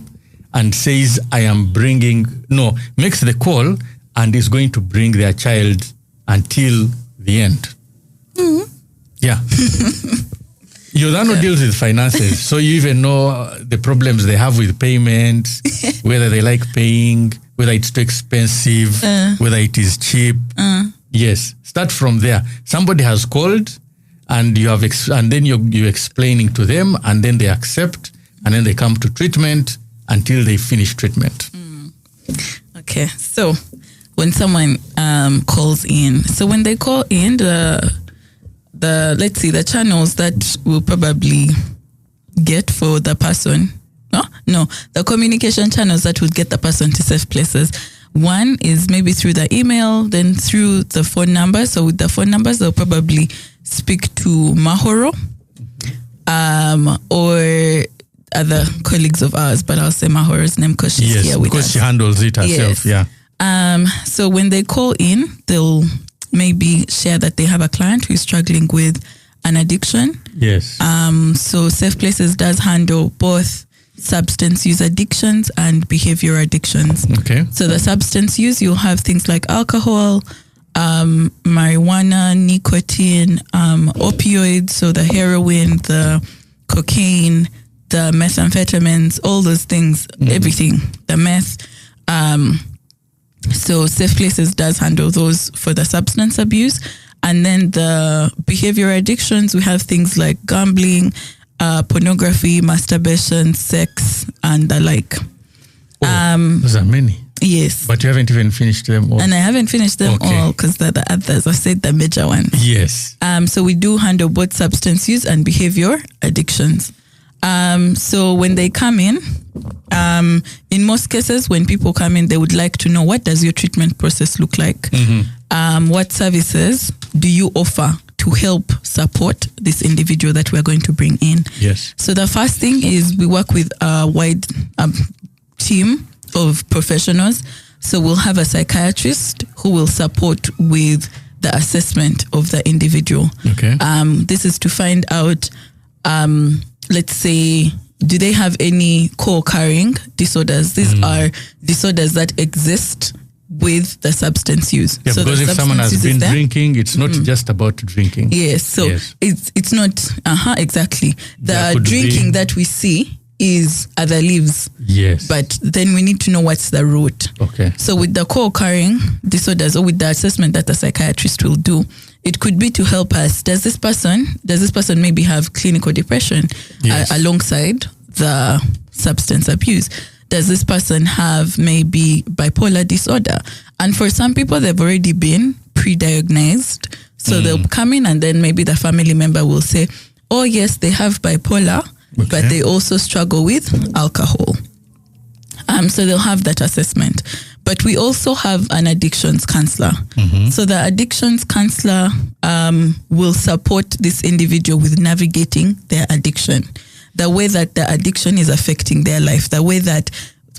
and says, makes the call and is going to bring their child until the end. Yeah. Yodano deals with finances, so you even know the problems they have with payments, whether they like paying, whether it's too expensive, whether it is cheap. Yes, start from there. Somebody has called, and you have, and then you're explaining to them, and then they accept, and then they come to treatment until they finish treatment. Okay, so when someone calls in, so when they call in, let's see, the channels that we'll probably get for the person. No, the communication channels that would get the person to Safe Places. One is maybe through the email, then through the phone number. So with the phone numbers, they'll probably speak to Mahoro or other colleagues of ours, but I'll say Mahoro's name because she's here with us. Because she handles it herself, yeah. So when they call in, they'll maybe share that they have a client who is struggling with an addiction. Yes. So Safe Places does handle both substance use addictions and behavior addictions. Okay. So the substance use, you'll have things like alcohol, marijuana, nicotine, opioids, so the heroin, the cocaine, the methamphetamines, all those things, everything, the meth. So Safe Places does handle those for the substance abuse. And then the behavior addictions, we have things like gambling, pornography, masturbation, sex, and the like. Those are many. Yes. But you haven't even finished them all. And I haven't finished them all because they're the others. I said the major ones. Yes. So we do handle both substance use and behavior addictions. So when they come in most cases, when people come in, they would like to know, what does your treatment process look like? What services do you offer to help support this individual that we're going to bring in? Yes. So the first thing is we work with a wide team of professionals. So we'll have a psychiatrist who will support with the assessment of the individual. Okay. This is to find out, let's say, do they have any co-occurring disorders? These are disorders that exist with the substance use. Yeah, because if someone has been drinking, it's not just about drinking. Yes, so it's not, exactly. The drinking that we see is other leaves. Yes. But then we need to know what's the root. Okay. So with the co-occurring disorders, or with the assessment that the psychiatrist will do, it could be to help us. Does this person maybe have clinical depression alongside the substance abuse? Does this person have maybe bipolar disorder? And for some people, they've already been pre-diagnosed. So they'll come in and then maybe the family member will say, oh yes, they have bipolar, but they also struggle with alcohol. So they'll have that assessment. But we also have an addictions counselor. So the addictions counselor will support this individual with navigating their addiction, the way that the addiction is affecting their life, the way that,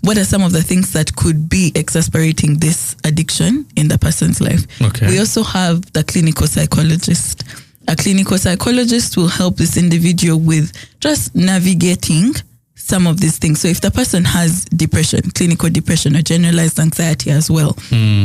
what are some of the things that could be exasperating this addiction in the person's life. Okay. We also have the clinical psychologist. A clinical psychologist will help this individual with just navigating some of these things. So if the person has depression, clinical depression or generalized anxiety as well,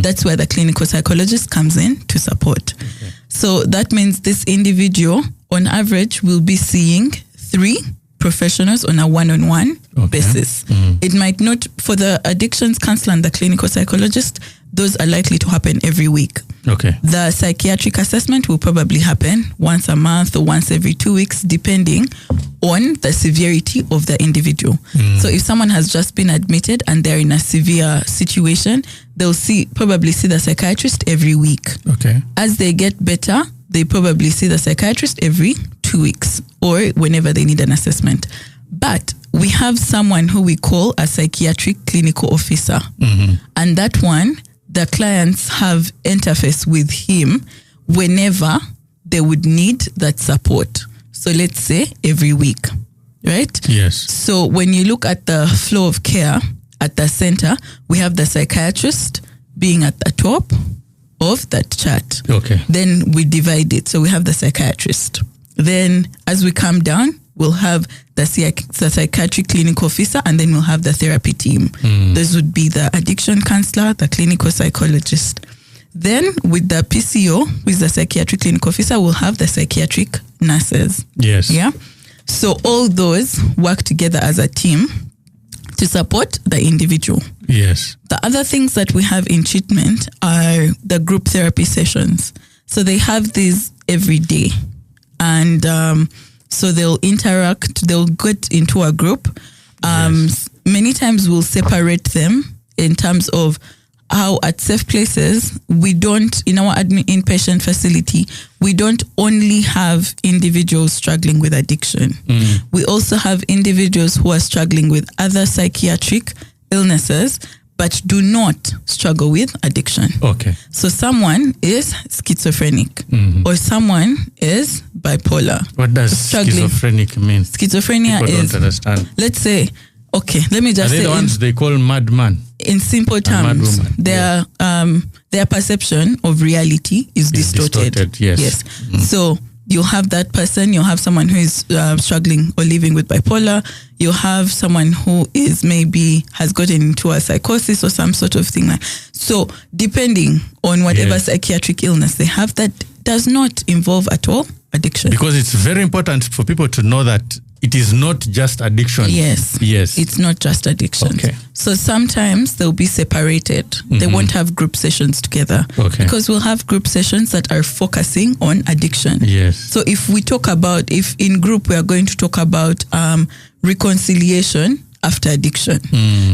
that's where the clinical psychologist comes in to support. Okay. So that means this individual on average will be seeing 3 professionals on a one-on-one basis. It might not, for the addictions counselor and the clinical psychologist, those are likely to happen every week. Okay. The psychiatric assessment will probably happen once a month or once every 2 weeks, depending on the severity of the individual. So if someone has just been admitted and they're in a severe situation, they'll probably see the psychiatrist every week. Okay. As they get better, they probably see the psychiatrist every 2 weeks or whenever they need an assessment. But we have someone who we call a psychiatric clinical officer. And that one, the clients have interface with him whenever they would need that support. So let's say every week, right? Yes. So when you look at the flow of care at the center, we have the psychiatrist being at the top of that chart. Okay. Then we divide it. So we have the psychiatrist. Then as we come down, we'll have the psychiatric clinical officer, and then we'll have the therapy team. This would be the addiction counselor, the clinical psychologist. Then with the PCO, with the psychiatric clinical officer, we'll have the psychiatric nurses. Yes. Yeah. So all those work together as a team to support the individual. Yes. The other things that we have in treatment are the group therapy sessions. So they have these every day. And so they'll interact, they'll get into a group. Many times we'll separate them in terms of how at safe places, we don't, in our inpatient facility, we don't only have individuals struggling with addiction. We also have individuals who are struggling with other psychiatric illnesses, but do not struggle with addiction. Okay. So someone is schizophrenic or someone is bipolar. What does schizophrenic mean? Schizophrenia People is, don't understand. let's say, okay, let me just say. Are they the ones they call madman? In simple terms, their perception of reality is distorted. Yes. So you'll have that person, you'll have someone who is struggling or living with bipolar, you'll have someone who is maybe has gotten into a psychosis or some sort of thing. So depending on whatever psychiatric illness they have, that does not involve at all addiction. Because it's very important for people to know that it is not just addiction. Yes. It's not just addiction. Okay. So sometimes they'll be separated. They won't have group sessions together. Okay. Because we'll have group sessions that are focusing on addiction. Yes. So if in group we are going to talk about reconciliation after addiction.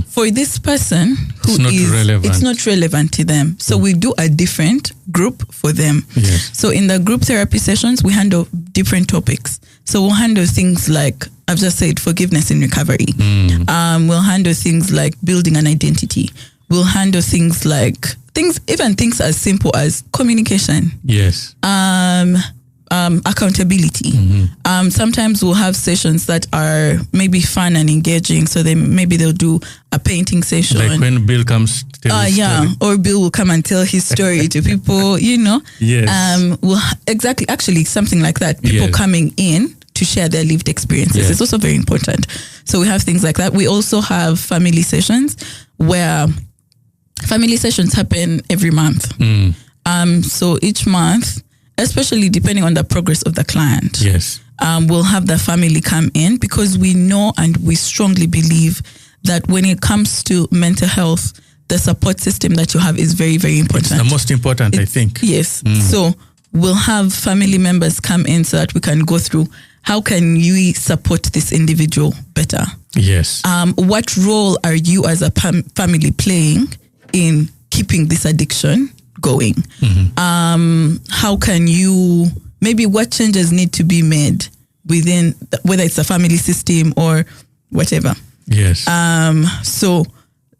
For this person it's not relevant to them. So we do a different group for them. Yes. So in the group therapy sessions, we handle different topics. So we'll handle things like, I've just said, forgiveness and recovery. We'll handle things like building an identity. We'll handle things like things as simple as communication. Yes. accountability. Sometimes we'll have sessions that are maybe fun and engaging. So they'll do a painting session. Like when Bill comes to tell his story. Or Bill will come and tell his story to people, Yes. Exactly. Actually, something like that. People coming in to share their lived experiences. Yes. It's also very important. So we have things like that. We also have family sessions where family sessions happen every month. So each month, especially depending on the progress of the client, we'll have the family come in, because we know and we strongly believe that when it comes to mental health, the support system that you have is very, very important. It's the most important, I think. Yes. So we'll have family members come in so that we can go through how can you support this individual better. Yes. What role are you as a family playing in keeping this addiction going? How can you, maybe what changes need to be made within, whether it's a family system or whatever. Yes. So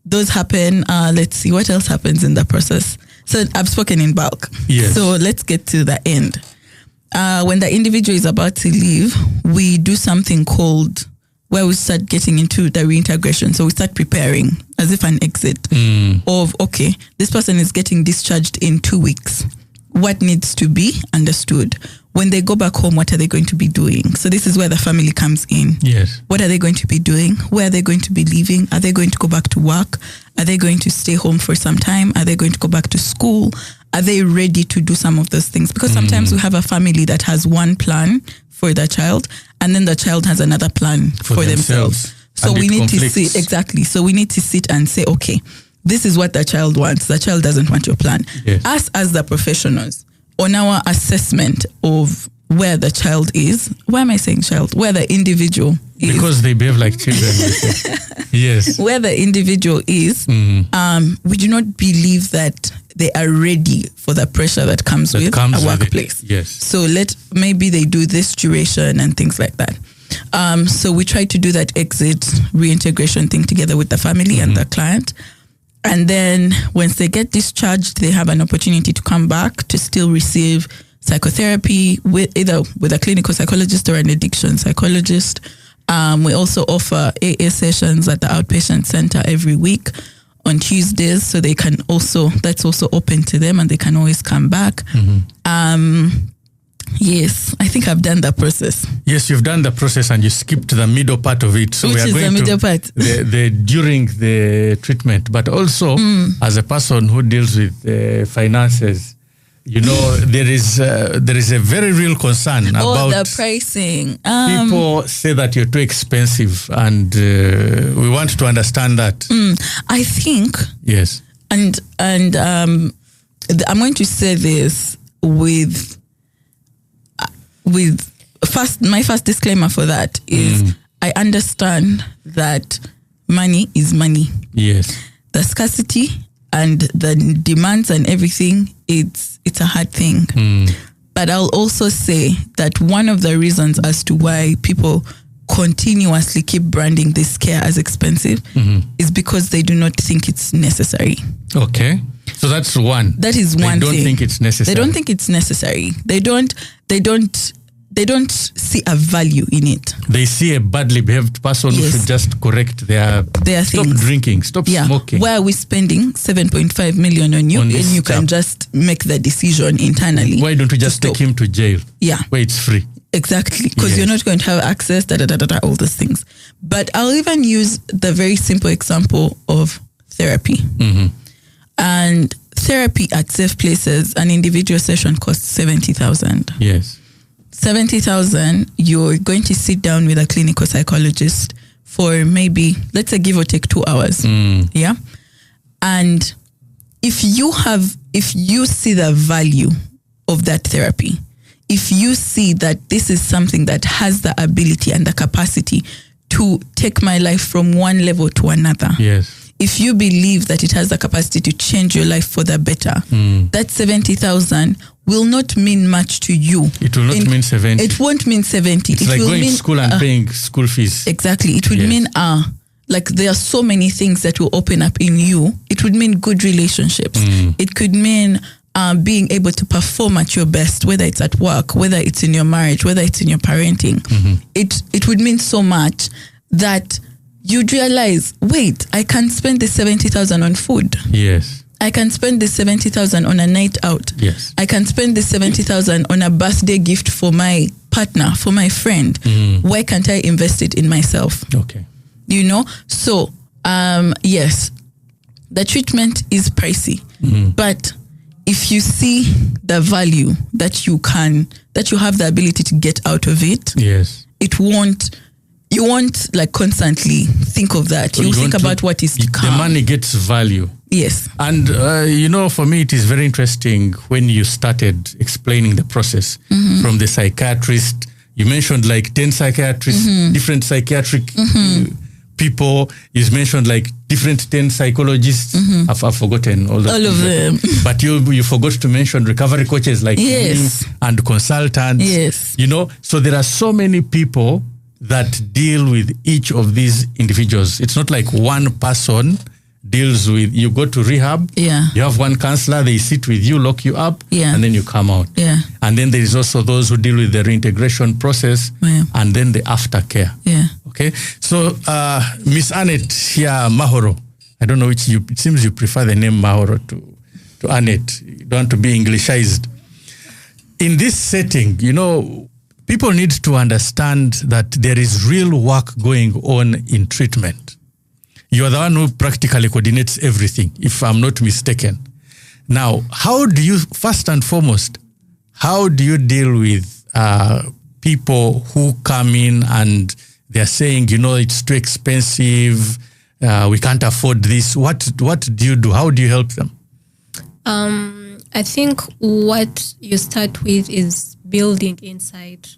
those happen. Let's see what else happens in the process. So I've spoken in bulk. Yes. So let's get to the end. When the individual is about to leave, we do something called where we start getting into the reintegration. So we start preparing as if an exit of, okay, this person is getting discharged in 2 weeks. What needs to be understood? When they go back home, what are they going to be doing? So this is where the family comes in. Yes. What are they going to be doing? Where are they going to be living? Are they going to go back to work? Are they going to stay home for some time? Are they going to go back to school? Are they ready to do some of those things? Because sometimes we have a family that has one plan for the child, and then the child has another plan for themselves. So we need to see, exactly. So we need to sit and say, okay, this is what the child wants. The child doesn't want your plan. Yes. Us as the professionals, on our assessment of where the child is, why am I saying child? Where the individual is. Because they behave like children. Yes. Where the individual is, we do not believe that they are ready for the pressure that comes with a workplace. Yes. So maybe they do this duration and things like that. So we try to do that exit reintegration thing together with the family and the client. And then once they get discharged, they have an opportunity to come back to still receive psychotherapy either with a clinical psychologist or an addiction psychologist. We also offer AA sessions at the outpatient center every week on Tuesdays, so they can also, that's also open to them and they can always come back. Yes, I think I've done the process. Yes, you've done the process and you skipped the middle part of it. So Which is the middle part? The during the treatment, but also as a person who deals with finances, there is a very real concern about the pricing. People say that you're too expensive, and we want to understand that. I think yes, and I'm going to say this with my first disclaimer for that is I understand that money is money. Yes, the scarcity and the demands and everything, it's a hard thing. But I'll also say that one of the reasons as to why people continuously keep branding this care as expensive is because they do not think it's necessary. Okay. So that's one. That is one thing. They don't think it's necessary. They don't think it's necessary. They don't see a value in it. They see a badly behaved person who should just correct their stop things. Drinking, stop smoking. Why are we spending 7.5 million on you and you can just make the decision internally? Why don't we just take him to jail? Yeah. Where it's free. Exactly. Because you're not going to have access, all those things. But I'll even use the very simple example of therapy. And therapy at safe places, an individual session costs 70,000. Yes. 70,000, you're going to sit down with a clinical psychologist for maybe, let's say, give or take 2 hours. Yeah. And if you see the value of that therapy, if you see that this is something that has the ability and the capacity to take my life from one level to another. Yes. If you believe that it has the capacity to change your life for the better, that 70,000 will not mean much to you. It will not mean 70. It won't mean 70. It's like going to school and paying school fees. Exactly. It would mean, like there are so many things that will open up in you. It would mean good relationships. It could mean being able to perform at your best, whether it's at work, whether it's in your marriage, whether it's in your parenting, it would mean so much that you'd realize, wait, I can spend the 70,000 on food. Yes. I can spend the 70,000 on a night out. Yes. I can spend the 70,000 on a birthday gift for my partner, for my friend. Why can't I invest it in myself? Okay. You know? So, yes, the treatment is pricey, but if you see the value that you have the ability to get out of it, yes, you won't like constantly think of that. You think about what is to come. The money gets value. Yes. And, for me, it is very interesting when you started explaining the process from the psychiatrist. You mentioned like 10 psychiatrists, different psychiatric people. You mentioned like different 10 psychologists. I've forgotten all of them. But you forgot to mention recovery coaches like me and consultants. Yes. So there are so many people that deal with each of these individuals. It's not like one person deals with, you go to rehab, you have one counselor, they sit with you, lock you up, and then you come out. Yeah. And then there is also those who deal with the reintegration process and then the aftercare. Yeah. Okay. So, Miss Annet here, Mahoro, I don't know which it seems you prefer the name Mahoro to Annet. You don't want to be Englishized. In this setting, people need to understand that there is real work going on in treatment. You are the one who practically coordinates everything, if I'm not mistaken. Now, first and foremost, how do you deal with people who come in and they're saying, it's too expensive, we can't afford this? What do you do? How do you help them? I think what you start with is building inside.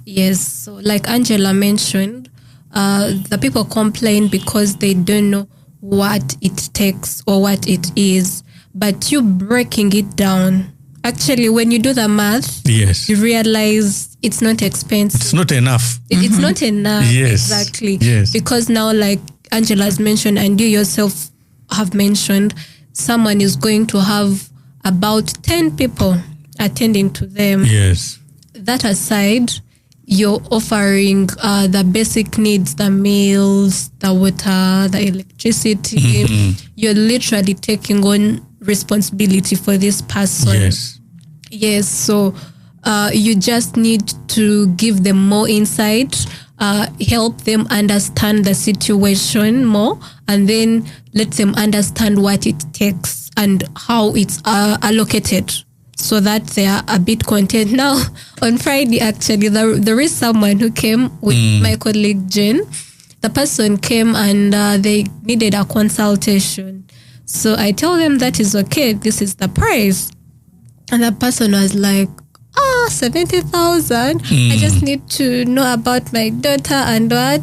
Yes. So like Angela mentioned, the people complain because they don't know what it takes or what it is. But you breaking it down, actually, when you do the math, you realize it's not expensive. It's not enough. It's not enough. Yes. Exactly. Yes. Because now, like Angela's mentioned and you yourself have mentioned, someone is going to have about 10 people attending to them. Yes. That aside, you're offering the basic needs, the meals, the water, the electricity. You're literally taking on responsibility for this person. Yes. Yes. So you just need to give them more insight, help them understand the situation more, and then let them understand what it takes and how it's allocated, so that they are a bit content. Now, on Friday, actually, there is someone who came with my colleague, Jen. The person came and they needed a consultation. So I told them that is okay, this is the price. And the person was like, 70,000. I just need to know about my daughter and what.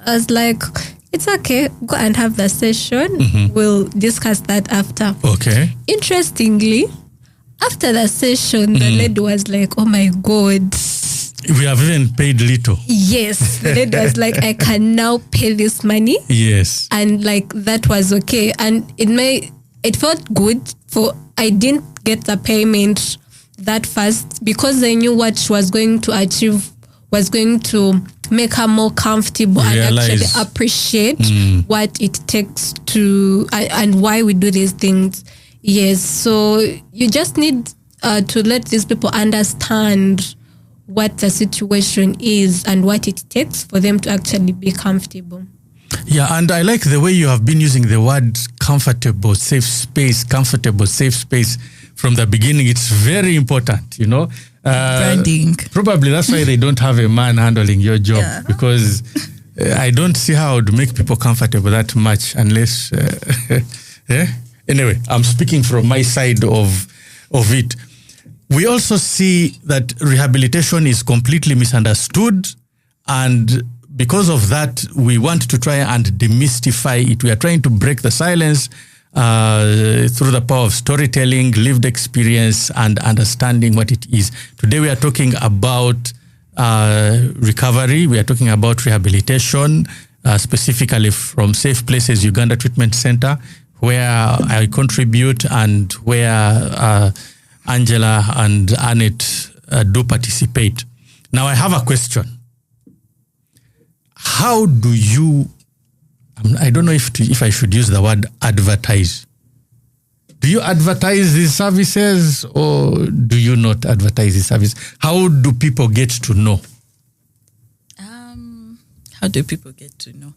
I was like, it's okay, go and have the session. We'll discuss that after. Okay. Interestingly, after the session, the lady was like, oh my God. We have even paid little. Yes. The lady was like, I can now pay this money. Yes. And like, that was okay. And it felt good I didn't get the payment that fast because I knew what she was going to achieve was going to make her more comfortable and actually appreciate what it takes to and why we do these things. Yes, so you just need to let these people understand what the situation is and what it takes for them to actually be comfortable. Yeah, and I like the way you have been using the word comfortable, safe space from the beginning. It's very important, Branding. Probably that's why they don't have a man handling your job, because I don't see how to make people comfortable that much unless... Anyway, I'm speaking from my side of it. We also see that rehabilitation is completely misunderstood, and because of that, we want to try and demystify it. We are trying to break the silence through the power of storytelling, lived experience, and understanding what it is. Today, we are talking about recovery. We are talking about rehabilitation, specifically from Safe Places Uganda Treatment Center. where I contribute and where Angela and Annet do participate. Now, I have a question. How do you, I don't know if I should use the word advertise. Do you advertise these services or do you not advertise these services? How do people get to know? How do people get to know?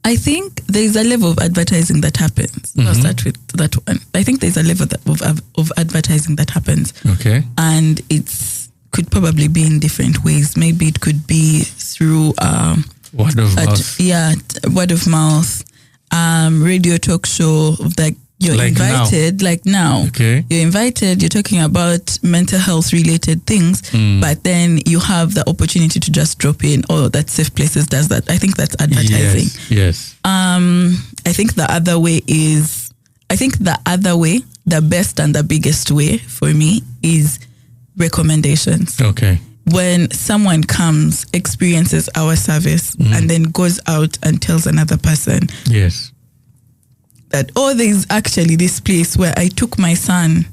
I think there's a level of advertising that happens. I'll start with that one. I think there's a level of advertising that happens. Okay. And could probably be in different ways. Maybe it could be through word of mouth. Word of mouth, radio talk show, like you're like invited, now. like now. Okay. You're invited, you're talking about mental health related things, but then you have the opportunity to just drop in, that Safe Places does that. I think that's advertising. Yes. I think the other way, the best and the biggest way for me is recommendations. Okay. When someone comes, experiences our service, and then goes out and tells another person, yes, that, there's actually this place where I took my son,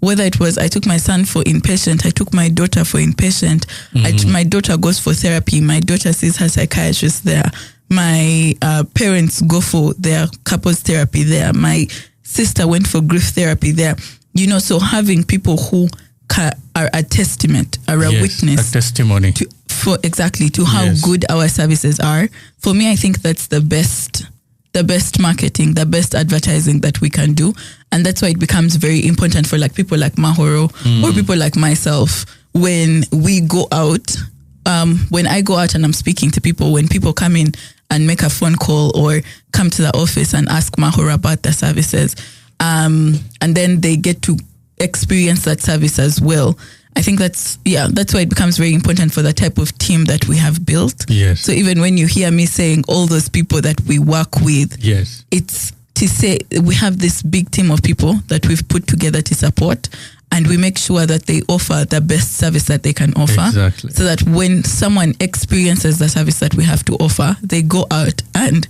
whether it was I took my son for inpatient, I took my daughter for inpatient, my daughter goes for therapy, my daughter sees her psychiatrist there, my parents go for their couples therapy there, my sister went for grief therapy there. So having people who are a testament, are a witness, a testimony to how good our services are. For me, I think that's the best marketing, the best advertising that we can do. And that's why it becomes very important for people like Mahoro or people like myself. When we go out, when I go out and I'm speaking to people, when people come in and make a phone call or come to the office and ask Mahoro about the services, and then they get to experience that service as well. I think that's why it becomes very important for the type of team that we have built. Yes. So even when you hear me saying all those people that we work with, yes, it's to say we have this big team of people that we've put together to support, and we make sure that they offer the best service that they can offer. Exactly. So that when someone experiences the service that we have to offer, they go out and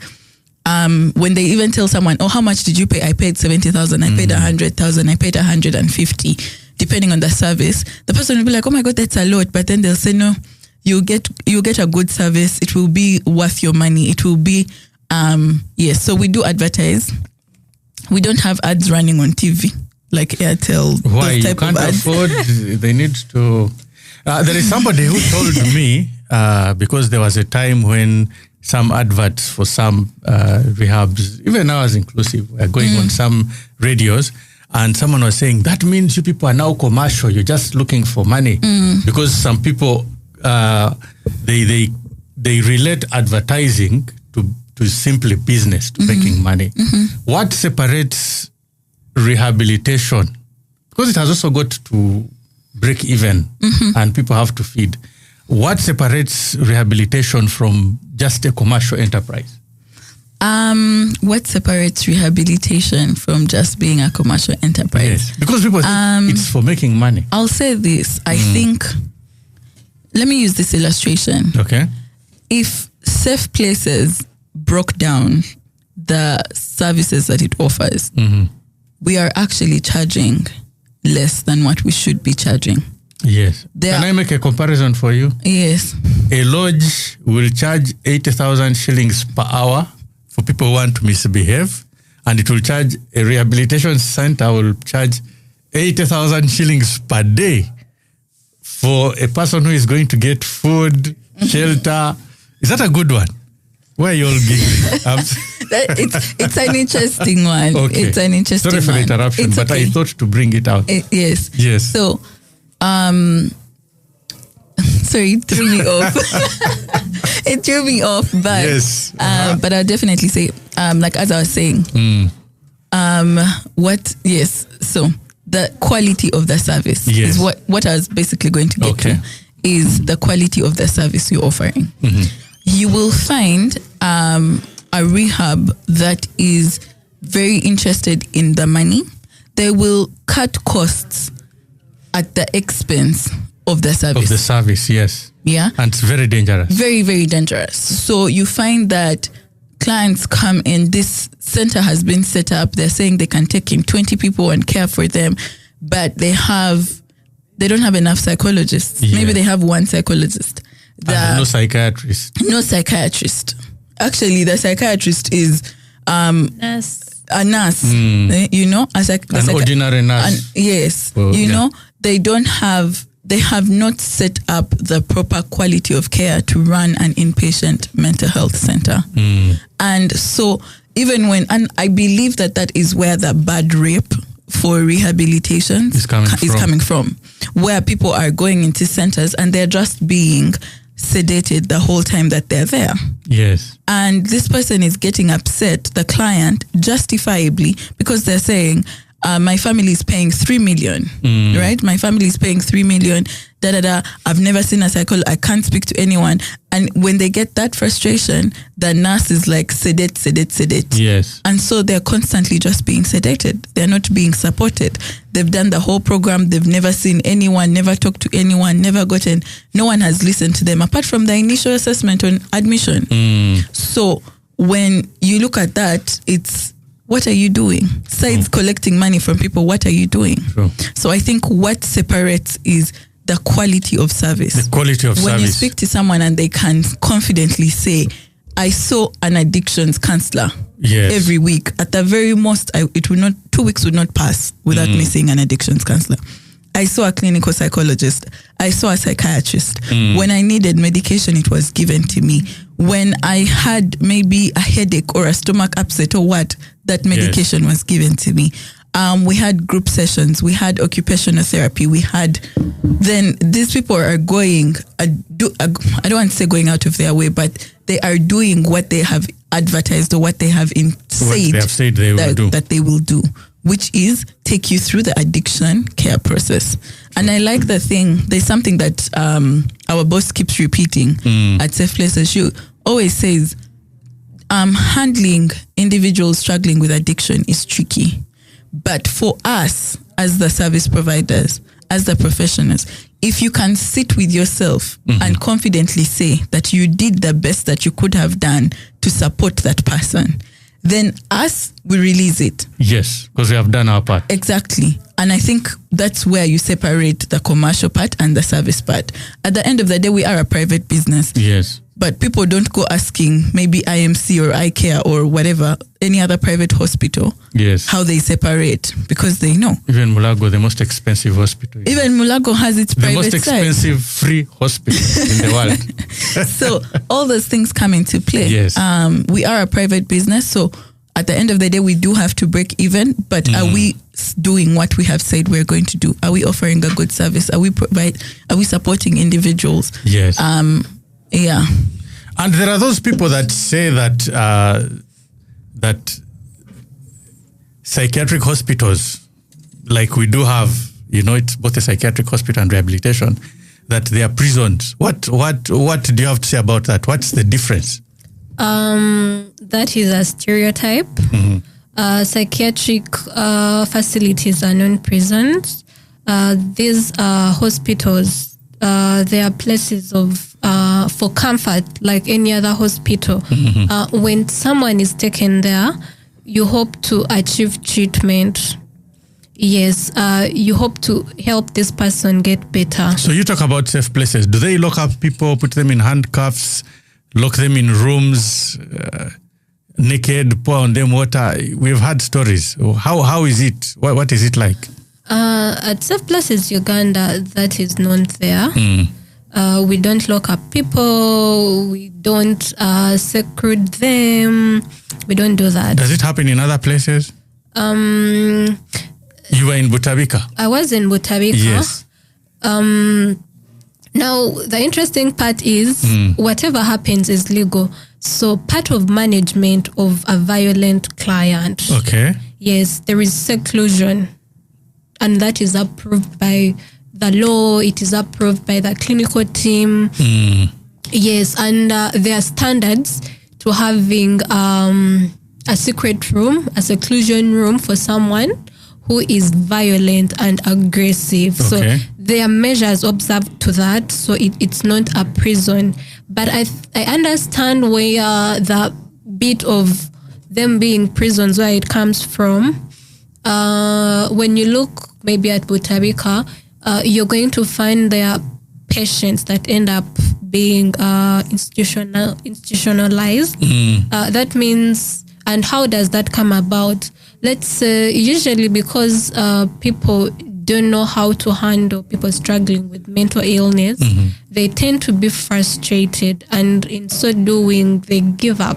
when they even tell someone, how much did you pay? I paid 70,000, I paid 100,000, I paid 150, depending on the service. The person will be like, oh my God, that's a lot. But then they'll say, no, you get a good service. It will be worth your money. It will be, So we do advertise. We don't have ads running on TV like Airtel. Why? You can't afford, they need to. There is somebody who told me, because there was a time when some adverts for some rehabs, even ours inclusive, were going on some radios, and someone was saying, that means you people are now commercial, you're just looking for money. Because some people, they relate advertising to simply business, to making money. What separates rehabilitation? Because it has also got to break even and people have to feed. What separates rehabilitation from just a commercial enterprise? What separates rehabilitation from just being a commercial enterprise? Yes, because people think it's for making money. I'll say this. I think, let me use this illustration. Okay. If Safe Places broke down the services that it offers, we are actually charging less than what we should be charging. Yes. Can I make a comparison for you? Yes. A lodge will charge 80,000 shillings per hour for people who want to misbehave, and it will charge, a rehabilitation center will charge 80,000 shillings per day for a person who is going to get food, shelter. Is that a good one? Why are you all giggling? It's an interesting one. Okay. It's an interesting one. Sorry for the interruption, it's but okay. I thought to bring it out. Yes. Yes. So, sorry, it threw me off. It threw me off, but yes. But I'll definitely say, like as I was saying, so the quality of the service is what I was basically going to get to, is the quality of the service you're offering. You will find a rehab that is very interested in the money. They will cut costs at the expense of the service. Of the service, yes. Yeah. And it's very dangerous. Very, very dangerous. So you find that clients come in, this center has been set up. They're saying they can take in 20 people and care for them, but they don't have enough psychologists. Yeah. Maybe they have one psychologist. No psychiatrist. No psychiatrist. Actually, the psychiatrist is Nurse. a nurse, you know, An ordinary nurse. Yes, Well, you yeah. know, they have not set up the proper quality of care to run an inpatient mental health center. And so and I believe that is where the bad rep for rehabilitation is coming from, where people are going into centers and they're just being sedated the whole time that they're there. Yes. And this person is getting upset, the client, justifiably, because they're saying, my family is paying 3 million, right? My family is paying 3 million, I've never seen a psychologist, I can't speak to anyone. And when they get that frustration, the nurse is like, sedate. Yes. And so they're constantly just being sedated. They're not being supported. They've done the whole program. They've never seen anyone, never talked to anyone, no one has listened to them apart from the initial assessment on admission. So when you look at that, it's, what are you doing? Besides collecting money from people, what are you doing? True. So I think what separates is the quality of service. The quality of when service. you speak to someone and they can confidently say, I saw an addictions counselor every week. At the very most, 2 weeks would not pass without me seeing an addictions counselor. I saw a clinical psychologist. I saw a psychiatrist. When I needed medication, it was given to me. When I had maybe a headache or a stomach upset or what, that medication was given to me. We had group sessions. We had occupational therapy. Then these people are going, I don't want to say going out of their way, but they are doing what they have advertised or what they have said that they will do, which is take you through the addiction care process. And I like there's something that our boss keeps repeating at Safe Places. She always says, handling individuals struggling with addiction is tricky. But for us, as the service providers, as the professionals, if you can sit with yourself and confidently say that you did the best that you could have done to support that person, then we release it. Yes, because we have done our part. Exactly. And I think that's where you separate the commercial part and the service part. At the end of the day, we are a private business. Yes. But people don't go asking maybe IMC or iCare or whatever, any other private hospital, how they separate, because they know. Even Mulago, the most expensive hospital. Even Mulago has its private side. The most expensive free hospital in the world. So all those things come into play. Yes. We are a private business, so at the end of the day, we do have to break even, but are we doing what we have said we're going to do? Are we offering a good service? Are we supporting individuals? Yes. Yeah. And there are those people that say that that psychiatric hospitals, like we do have, it's both a psychiatric hospital and rehabilitation, that they are prisons. What do you have to say about that? What's the difference? That is a stereotype. Psychiatric facilities are non-prisons. These hospitals, they are places for comfort, like any other hospital. When someone is taken there, you hope to achieve treatment. Yes, you hope to help this person get better. So you talk about safe places. Do they lock up people, put them in handcuffs, lock them in rooms, naked, pour on them water? We've had stories. How is it? What is it like? At Safe Places Uganda, that is not there. We don't lock up people. We don't seclude them. We don't do that. Does it happen in other places? You were in Butabika. I was in Butabika. Yes. Now, the interesting part is whatever happens is legal. So part of management of a violent client. Okay. Yes, there is seclusion. And that is approved by the law. It is approved by the clinical team. Yes, and there are standards to having a secret room, a seclusion room for someone who is violent and aggressive. Okay. So there are measures observed to that. So it's not a prison. But I understand where bit of them being prisons where it comes from. When you look maybe at Butabika, you're going to find there are patients that end up being institutionalized. That means, and how does that come about? Let's say usually because people don't know how to handle people struggling with mental illness, they tend to be frustrated, and in so doing, they give up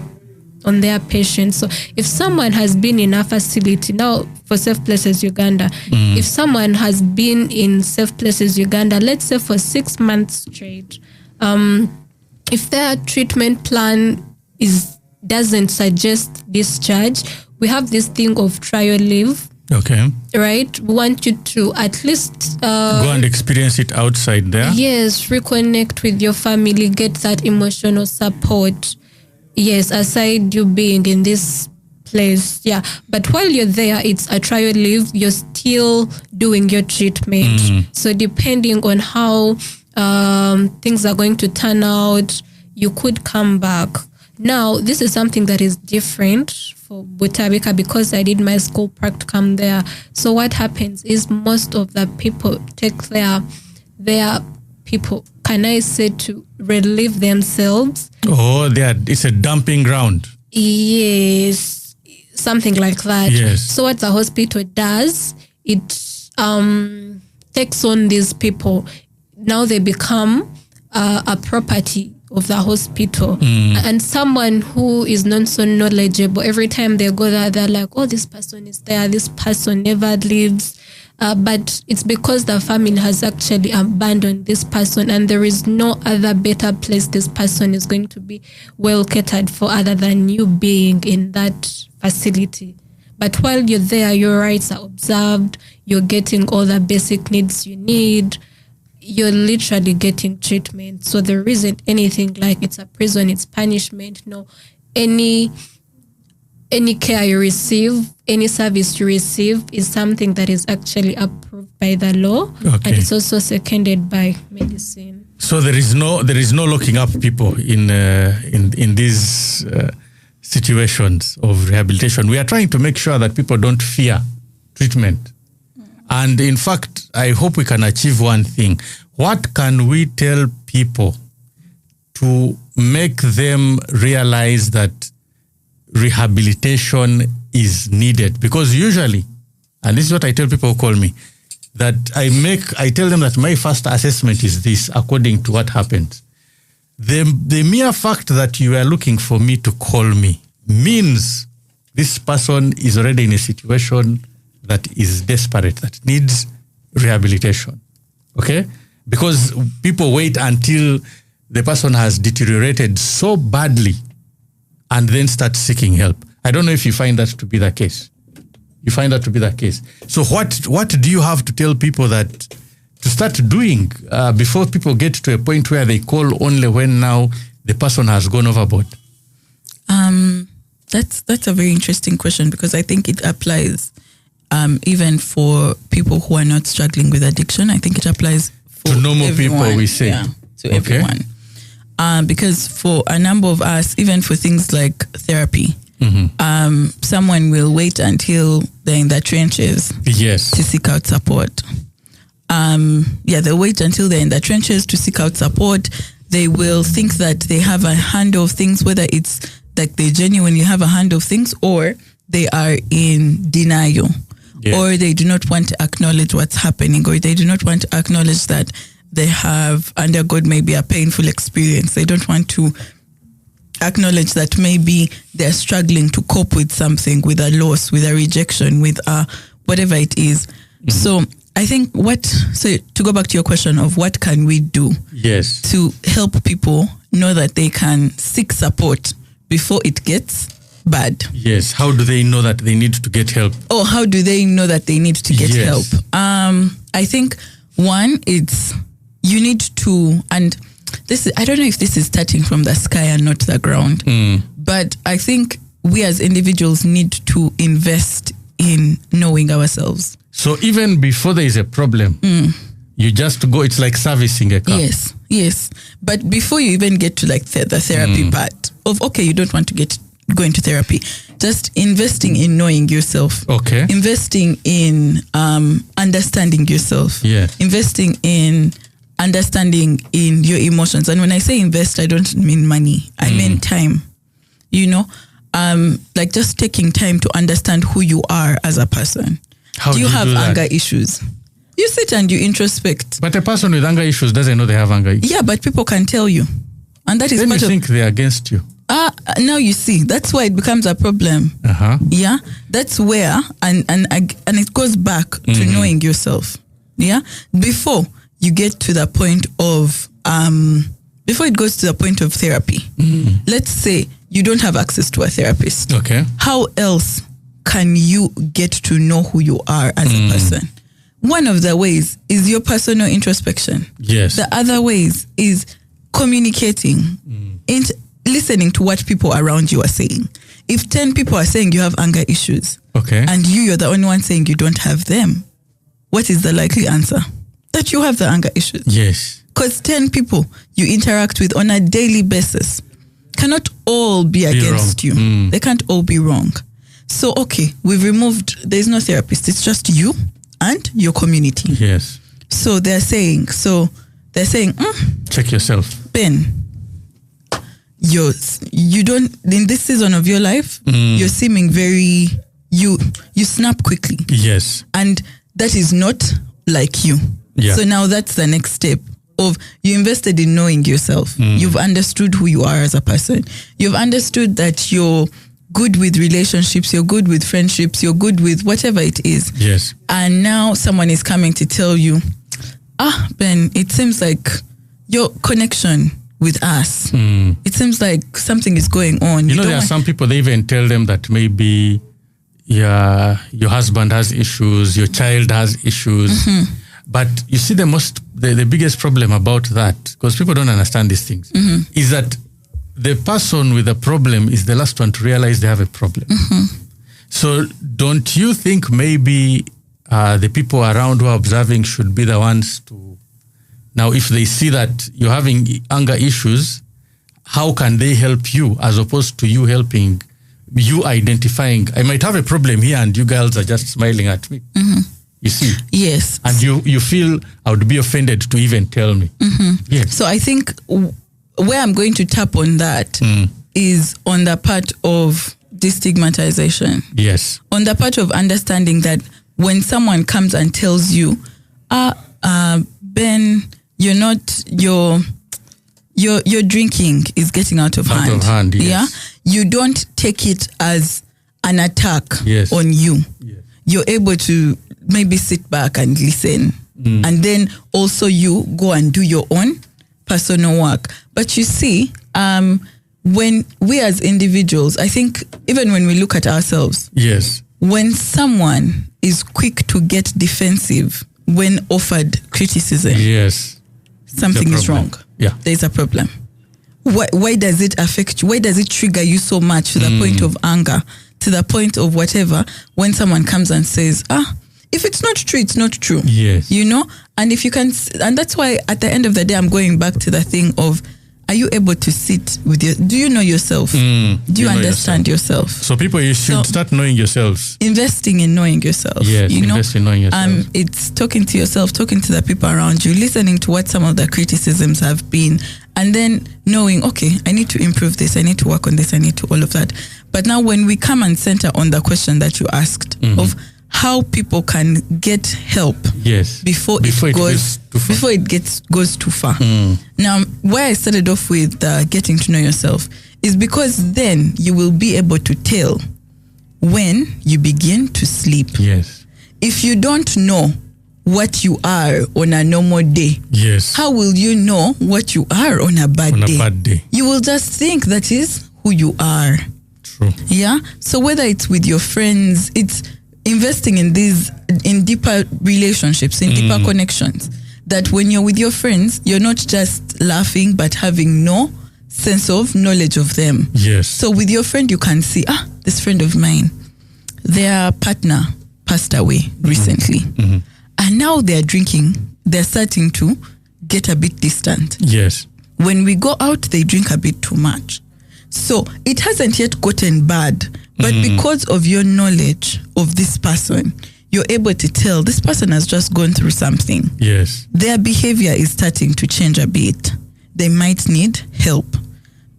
on their patients. So if someone has been in a facility, now for Safe Places Uganda, if someone has been in Safe Places Uganda, let's say for 6 months straight, if their treatment plan doesn't suggest discharge, we have this thing of trial leave. Okay. Right? We want you to at least go and experience it outside there. Yes, reconnect with your family, get that emotional support. Yes, aside you being in this place. Yeah. But while you're there, it's a trial leave. You're still doing your treatment. So depending on how things are going to turn out, you could come back. Now, this is something that is different for Butabika because I did my school practicum there. So what happens is most of the people take their people, can I say, to relieve themselves. Oh, it's a dumping ground. Yes, something like that. Yes. So what the hospital does, it takes on these people. Now they become a property of the hospital, and someone who is not so knowledgeable, every time they go there, they're like, oh, this person is there, this person never leaves. But it's because the family has actually abandoned this person, and there is no other better place this person is going to be well catered for other than you being in that facility. But while you're there, your rights are observed, you're getting all the basic needs you need, you're literally getting treatment. So there isn't anything like it's a prison, it's punishment. No, any care you receive, any service you receive is something that is actually approved by the law, and it's also seconded by medicine. So there is no locking up people in these situations of rehabilitation. We are trying to make sure that people don't fear treatment. And in fact, I hope we can achieve one thing. What can we tell people to make them realize that rehabilitation is needed? Because usually, and this is what I tell people who call me, that I tell them that my first assessment is this, according to what happened. The mere fact that you are looking for me to call me means this person is already in a situation that is desperate, that needs rehabilitation. Okay? Because people wait until the person has deteriorated so badly and then start seeking help. I don't know if you find that to be the case. You find that to be the case. So what do you have to tell people that to start doing before people get to a point where they call only when now the person has gone overboard? That's a very interesting question, because I think it applies even for people who are not struggling with addiction. I think it applies for to normal everyone. people, we say. Yeah, to everyone. Because for a number of us, even for things like therapy, someone will wait until they're in the trenches to seek out support. They'll wait until they're in the trenches to seek out support. They will think that they have a handle of things, whether it's like they genuinely have a handle of things, or they are in denial, or they do not want to acknowledge what's happening, or they do not want to acknowledge that they have undergone maybe a painful experience. They don't want to acknowledge that maybe they're struggling to cope with something, with a loss, with a rejection, with whatever it is. So I think to go back to your question of what can we do to help people know that they can seek support before it gets bad. Yes. How do they know that they need to get help? Oh, how do they know that they need to get help? I think one, it's you need to, and this is, I don't know if this is starting from the sky and not the ground, but I think we as individuals need to invest in knowing ourselves. So even before there is a problem, you just go, it's like servicing a car. Yes. But before you even get to like the therapy part of, okay, you don't want to get going to therapy. Just investing in knowing yourself. Okay. Investing in understanding yourself. Yeah. Investing in understanding in your emotions. And when I say invest, I don't mean money. I mean time. You know, like just taking time to understand who you are as a person. How do you have do that? anger issues? You sit and you introspect. But a person with anger issues doesn't know they have anger issues. Yeah, but people can tell you. And that is Then you part of... think they're against you. Now you see, that's why it becomes a problem. Uh-huh. Yeah, that's where, and it goes back to knowing yourself. Yeah, before you get to the point of, before it goes to the point of therapy, let's say you don't have access to a therapist. Okay. How else can you get to know who you are as a person? One of the ways is your personal introspection. Yes. The other ways is communicating, listening to what people around you are saying. If 10 people are saying you have anger issues, Okay. and you're the only one saying you don't have them, what is the likely answer? That you have the anger issues. Yes. Because 10 people you interact with on a daily basis cannot all be against wrong. you. They can't all be wrong. So, okay, we've removed, there's no therapist. It's just you and your community. Yes. So they're saying, Check yourself. Ben, you don't, in this season of your life, you're seeming very, you snap quickly. Yes. And that is not like you. Yeah. So now that's the next step of you invested in knowing yourself. You've understood who you are as a person. You've understood that you're good with relationships, you're good with friendships, you're good with whatever it is. Yes. And now someone is coming to tell you, Ben, it seems like your connection with us, it seems like something is going on. You know, there are some people, they even tell them that maybe your husband has issues, your child has issues. But you see, the biggest problem about that, because people don't understand these things, is that the person with the problem is the last one to realize they have a problem. So don't you think maybe the people around who are observing should be the ones to, now if they see that you're having anger issues, how can they help you as opposed to you helping, you identifying, I might have a problem here and you girls are just smiling at me. You see? Yes. And you feel I would be offended to even tell me. Yes. So I think where I'm going to tap on that is on the part of destigmatization. Yes. On the part of understanding that when someone comes and tells you, Ben, you're not, your drinking is getting out of hand. Out of hand, yes. Yeah. You don't take it as an attack on you. Yes. You're able to maybe sit back and listen. And then also you go and do your own personal work. But you see, when we as individuals, I think even when we look at ourselves, yes, when someone is quick to get defensive when offered criticism, yes, something is wrong. Yeah. There's a problem. Why does it affect you? Why does it trigger you so much to the point of anger, to the point of whatever, when someone comes and says, if it's not true, it's not true. Yes. You know? And if you can, and that's why at the end of the day, I'm going back to the thing of, are you able to sit with do you know yourself? Do you understand yourself? So people, you should start knowing yourselves. Investing in knowing yourself. Yes, invest in knowing yourself. It's talking to yourself, talking to the people around you, listening to what some of the criticisms have been, and then knowing, okay, I need to improve this, I need to work on this, I need to all of that. But now when we come and center on the question that you asked of how people can get help before it goes too far. Now, where I started off with getting to know yourself is because then you will be able to tell when you begin to sleep. Yes. If you don't know what you are on a normal day, how will you know what you are on a bad day? You will just think that is who you are. True. Yeah. So whether it's with your friends, it's investing in deeper relationships, in deeper connections, that when you're with your friends, you're not just laughing, but having no sense of knowledge of them. Yes. So with your friend, you can see, this friend of mine, their partner passed away recently. And now they're drinking, they're starting to get a bit distant. Yes. When we go out, they drink a bit too much. So it hasn't yet gotten bad, but because of your knowledge of this person, you're able to tell this person has just gone through something. Yes. Their behavior is starting to change a bit. They might need help,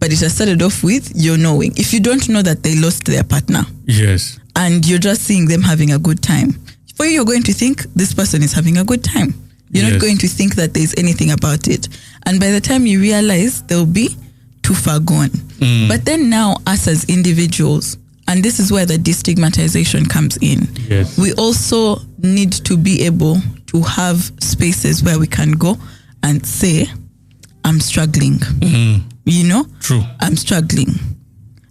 but it has started off with your knowing. If you don't know that they lost their partner, Yes. and you're just seeing them having a good time, for you, you're going to think this person is having a good time. You're not going to think that there's anything about it. And by the time you realize, they'll be too far gone. But then now, us as individuals, and this is where the destigmatization comes in. Yes. We also need to be able to have spaces where we can go and say, I'm struggling. You know? True. I'm struggling.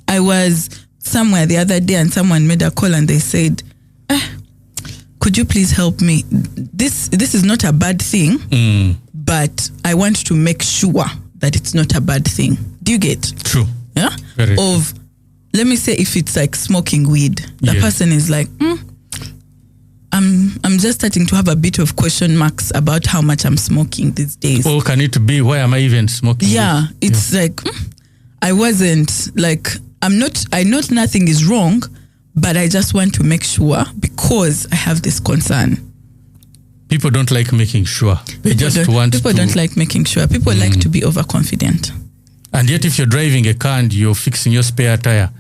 I was somewhere the other day and someone made a call and they said, could you please help me? This is not a bad thing, but I want to make sure that it's not a bad thing. Do you get? True. Yeah? Very Of, let me say if it's like smoking weed, the person is like, I'm just starting to have a bit of question marks about how much I'm smoking these days. Or can it be, why am I even smoking? Yeah, it's like, I wasn't like, I know nothing is wrong, but I just want to make sure because I have this concern. People don't like making sure. They People don't like making sure. People like to be overconfident. And yet if you're driving a car and you're fixing your spare tire,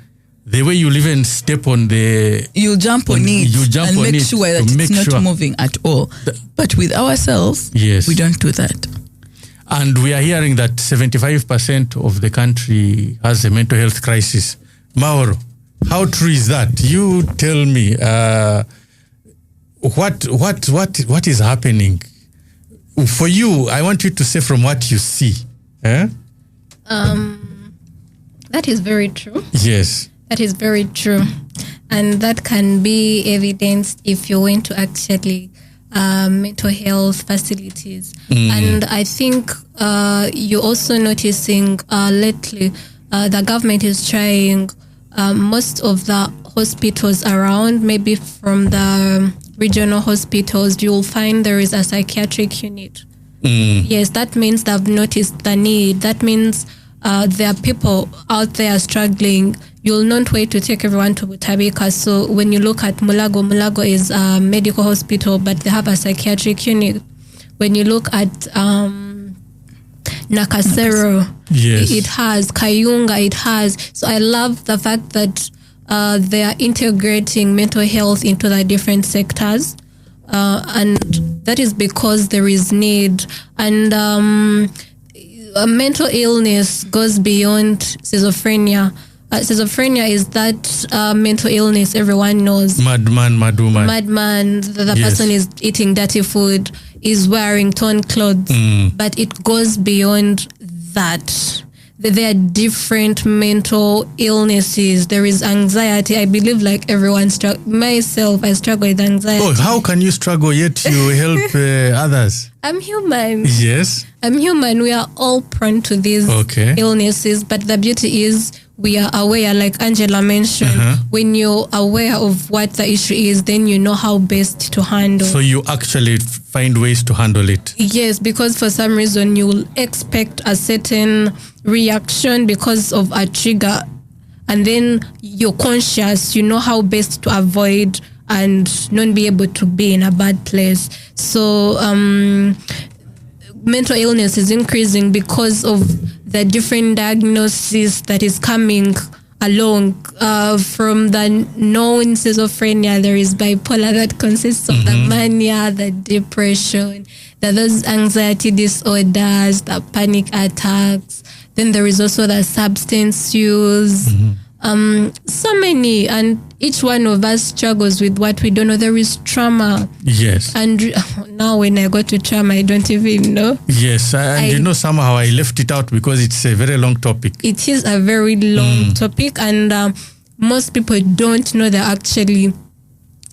the way you'll even step on you jump on it and make sure that it's not moving at all. But with ourselves, we don't do that. And we are hearing that 75% of the country has a mental health crisis. Mahoro, how true is that? You tell me, what is happening? For you, I want you to say from what you see. That is very true. Yes. That is very true. And that can be evidenced if you went to actually mental health facilities. And I think you're also noticing lately the government is trying most of the hospitals around, maybe from the regional hospitals, you'll find there is a psychiatric unit. Yes, that means they've noticed the need. That means there are people out there struggling. You'll not wait to take everyone to Butabika. So when you look at Mulago is a medical hospital, but they have a psychiatric unit. When you look at Nakasero, it has. Kayunga, it has. So I love the fact that they are integrating mental health into the different sectors. And that is because there is need. And mental illness goes beyond schizophrenia. Schizophrenia is that mental illness everyone knows. Madman. The person is eating dirty food, is wearing torn clothes. But it goes beyond that. There are different mental illnesses. There is anxiety. I believe like everyone myself, I struggle with anxiety. Oh, how can you struggle yet you help others? I'm human. Yes. I'm human. We are all prone to these illnesses. But the beauty is we are aware, like Angela mentioned, when you're aware of what the issue is, then you know how best to handle. So you actually find ways to handle it. Yes, because for some reason you'll expect a certain reaction because of a trigger, and then you're conscious, you know how best to avoid and not be able to be in a bad place. So mental illness is increasing because of the different diagnosis that is coming along. From the known schizophrenia, there is bipolar that consists of the mania, the depression, those anxiety disorders, the panic attacks. Then there is also the substance use. So many, and each one of us struggles with what we don't know. There is trauma. Yes. And now when I go to trauma, I don't even know. Yes, and somehow I left it out because it's a very long topic. It is a very long topic, and most people don't know they're actually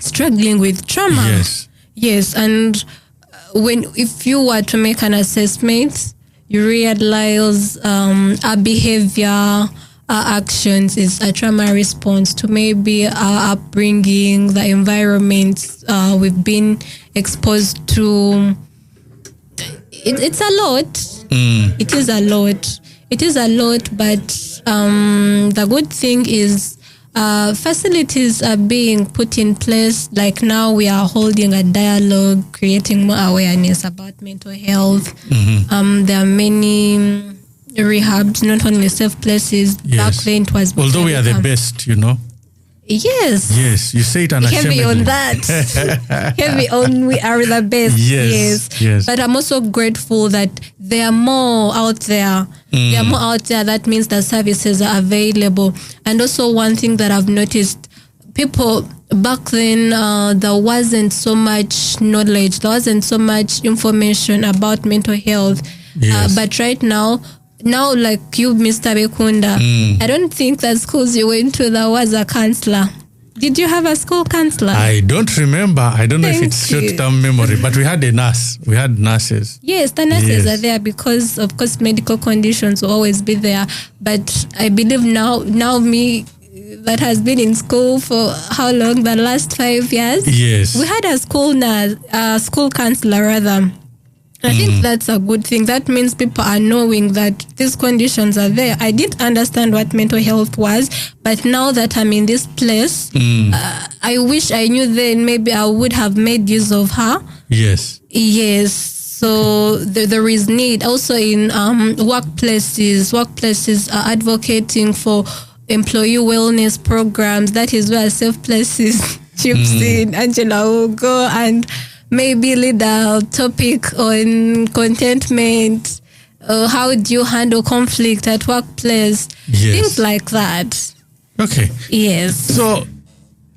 struggling with trauma. Yes, and if you were to make an assessment, you realize our behavior, our actions is a trauma response to maybe our upbringing, the environment we've been exposed to. It's a lot. It is a lot. It is a lot, but the good thing is facilities are being put in place. Like now we are holding a dialogue, creating more awareness about mental health. There are many rehabs, not only safe places. Yes. Back then it was... Although we are the best, Yes. Yes, you say it unashamedly. Heavy on that. Heavy on we are the best. Yes. But I'm also grateful that there are more out there. There are more out there. That means the services are available. And also one thing that I've noticed, people back then, there wasn't so much knowledge. There wasn't so much information about mental health. Yes. But right now, like you, Mr. Bekunda, I don't think the schools you went to, there was a counselor. Did you have a school counselor? I don't remember. I don't know if Thank it's you. short-term memory, but we had a nurse. We had nurses. Yes, the nurses Yes. are there because, of course, medical conditions will always be there. But I believe now me that has been in school for how long? The last 5 years? Yes. We had a school nurse, school counselor rather. I think that's a good thing. That means people are knowing that these conditions are there. I didn't understand what mental health was, but now that I'm in this place, I wish I knew then. Maybe I would have made use of her. Yes. Yes. So there is need. Also in workplaces are advocating for employee wellness programs. That is where Safe Places chips in. Angela will go and maybe lead a topic on contentment. How do you handle conflict at workplace? Yes. Things like that. Okay. Yes. So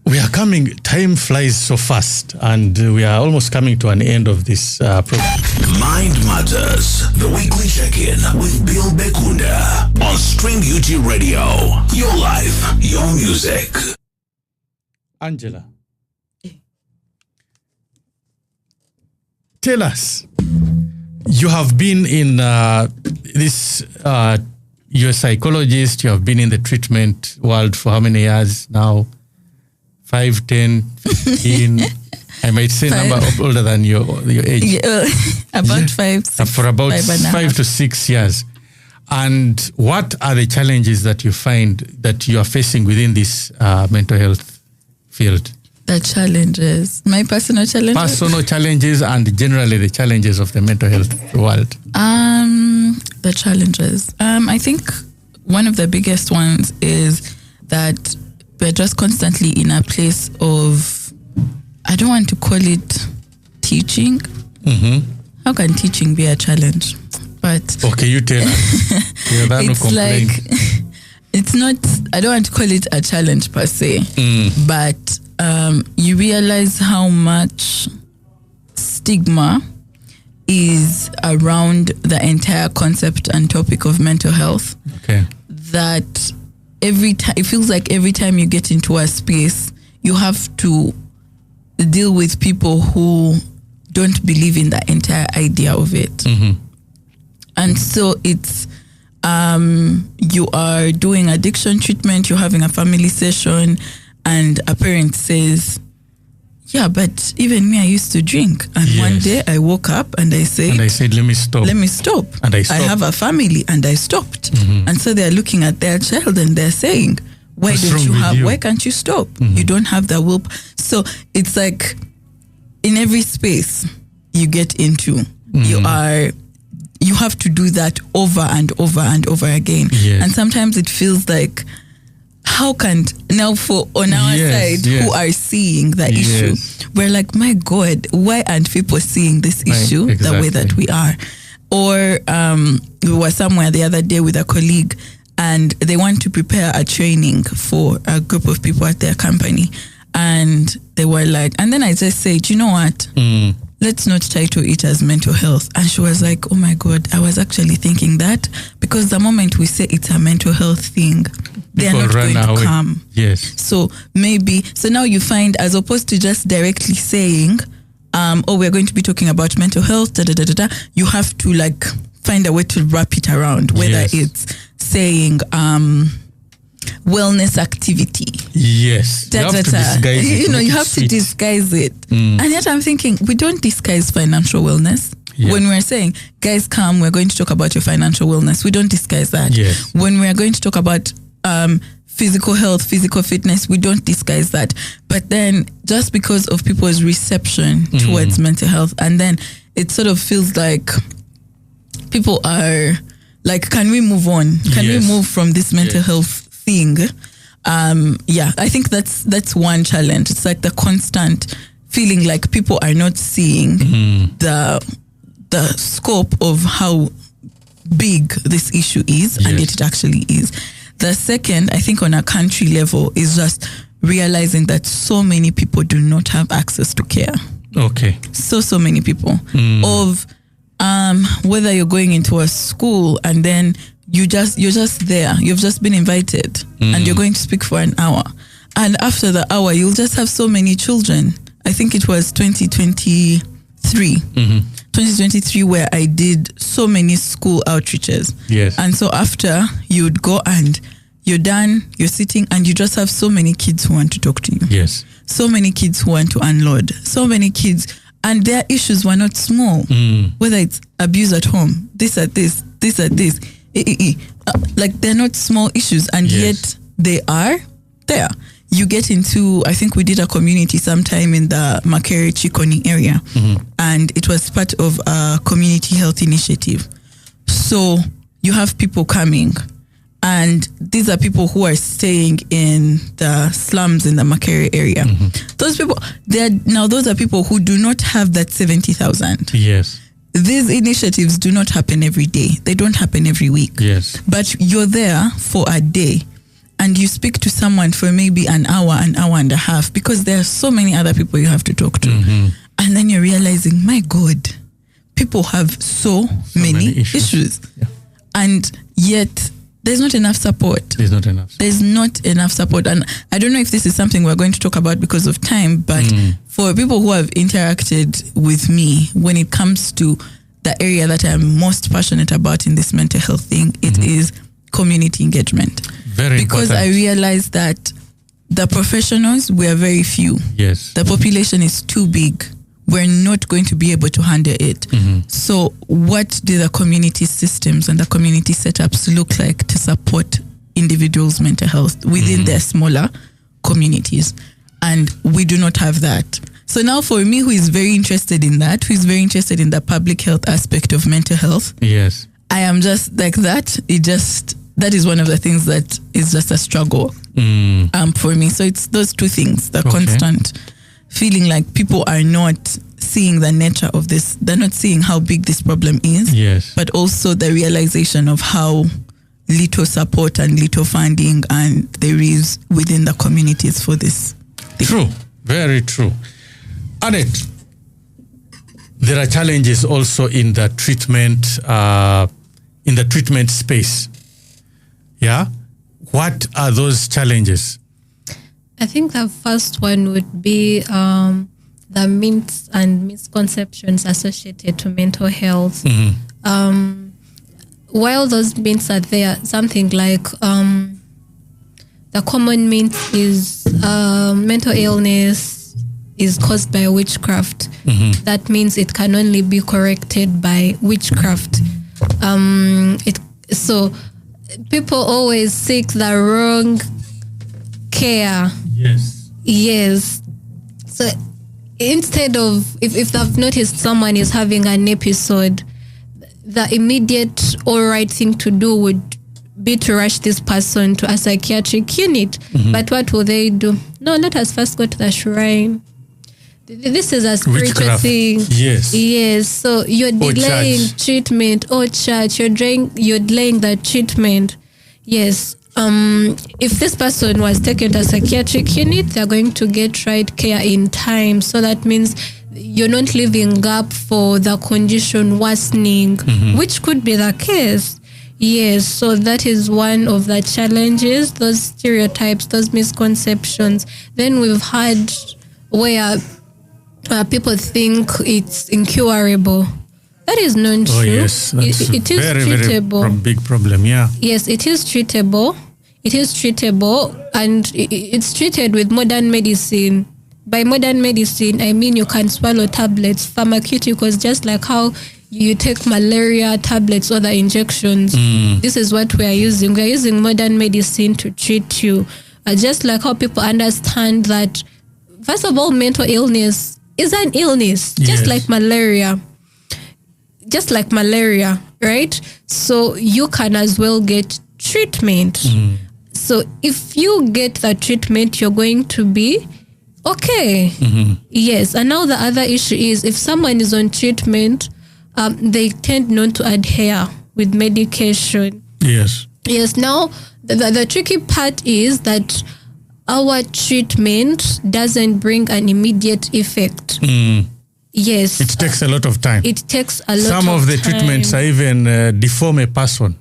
we are coming, time flies so fast, and we are almost coming to an end of this program. Mind Matters, the weekly check-in with Bill Bekunda on Stream UG Radio. Your life, your music. Angela, tell us, you have been in you're a psychologist, you have been in the treatment world for how many years now? 5, 10, 15? I might say number older than your age. Yeah, about 5, 6, For about 5 to 6 years. And what are the challenges that you find that you are facing within this mental health field? The challenges, my personal challenges. Personal challenges and generally the challenges of the mental health world. The challenges. I think one of the biggest ones is that we're just constantly in a place of, I don't want to call it teaching. How can teaching be a challenge? But okay, you tell us. it's like, it's not, I don't want to call it a challenge per se, but you realize how much stigma is around the entire concept and topic of mental health. Okay. That every time, it feels like every time you get into a space, you have to deal with people who don't believe in the entire idea of it. And so it's, you are doing addiction treatment, you're having a family session, and a parent says, yeah, but even me, I used to drink. And one day I woke up and I said, let me stop. And I stopped. I have a family and I stopped. And so they're looking at their child and they're saying, why can't you stop? You don't have the will. So it's like in every space you get into, you have to do that over and over and over again. And sometimes it feels like, how can now on our side who are seeing the issue, we're like, my God, why aren't people seeing this issue the way that we are? Or we were somewhere the other day with a colleague and they want to prepare a training for a group of people at their company, and they were like, and then I just said, you know what, let's not title it as mental health. And she was like, oh my God, I was actually thinking that, because the moment we say it's a mental health thing, they are not going to come. So now you find, as opposed to just directly saying, we're going to be talking about mental health, you have to like find a way to wrap it around, whether it's saying wellness activity. You have to disguise it. You have to disguise it. And yet I'm thinking, we don't disguise financial wellness. Yeah. When we're saying, guys, come, we're going to talk about your financial wellness, we don't disguise that. Yes. When we're going to talk about physical health, physical fitness, we don't disguise that. But then just because of people's reception towards mental health, and then it sort of feels like people are like, can we move on? Can we move from this mental health thing? I think that's one challenge. It's like the constant feeling like people are not seeing the scope of how big this issue is, and yet it actually is. The second, I think on a country level, is just realizing that so many people do not have access to care. Okay. So many people. Of whether you're going into a school and then you're just there, you've just been invited and you're going to speak for an hour. And after the hour, you'll just have so many children. I think it was 2023 where I did so many school outreaches. Yes. And so after, you'd go and you're done, you're sitting, and you just have so many kids who want to talk to you. Yes. So many kids who want to unload. So many kids, and their issues were not small. Whether it's abuse at home, this at this, like they're not small issues, and yet they are there. You get into, I think we did a community sometime in the Makere Chikoni area, and it was part of a community health initiative. So you have people coming, and these are people who are staying in the slums in the Makere area. Those people, those are people who do not have that 70,000. Yes. These initiatives do not happen every day. They don't happen every week. Yes. But you're there for a day, and you speak to someone for maybe an hour and a half, because there are so many other people you have to talk to. And then you're realizing, my God, people have so many issues. Yeah. And yet there's not enough support. There's not enough support. And I don't know if this is something we're going to talk about because of time, but for people who have interacted with me, when it comes to the area that I'm most passionate about in this mental health thing, it is community engagement. Very because important. I realized that the professionals were very few. Yes. The population is too big. We're not going to be able to handle it. So what do the community systems and the community setups look like to support individuals' mental health within their smaller communities? And we do not have that. So now for me, who is very interested in that, who is very interested in the public health aspect of mental health, yes, I am just like that. That is one of the things that is just a struggle for me. So it's those two things, the constant feeling like people are not seeing the nature of this. They're not seeing how big this problem is. Yes. But also the realization of how little support and little funding and there is within the communities for this thing. True. Very true. Annet, there are challenges also in the treatment space. Yeah? What are those challenges? I think the first one would be the myths and misconceptions associated to mental health. While those myths are there, something like the common myth is mental illness is caused by witchcraft. That means it can only be corrected by witchcraft. So people always seek the wrong care. Yes. So instead of, if they've noticed someone is having an episode, the immediate all right thing to do would be to rush this person to a psychiatric unit. But what will they do? No, let us first go to the shrine. This is a spiritual thing. Yes. So you're delaying treatment or church. You're delaying the treatment. Yes. If this person was taken to a psychiatric unit, they're going to get right care in time. So that means you're not leaving gap for the condition worsening, which could be the case. Yes, so that is one of the challenges, those stereotypes, those misconceptions. Then we've had where people think it's incurable. That is not true. Oh, yes. That's it is very, treatable. Very big problem, yeah. Yes, it is treatable. It is treatable, and it's treated with modern medicine. By modern medicine, I mean you can swallow tablets, pharmaceuticals, just like how you take malaria tablets or the injections. This is what we are using. We are using modern medicine to treat you. Just like how people understand that, first of all, mental illness is an illness, just like malaria. Just like malaria, right? So you can as well get treatment. So if you get the treatment, you're going to be okay. Yes. And now the other issue is if someone is on treatment, they tend not to adhere with medication. Yes. Yes. Now, the tricky part is that our treatment doesn't bring an immediate effect. Yes. It takes a lot of time. It takes a lot of time. Some of the treatments are even deform a person.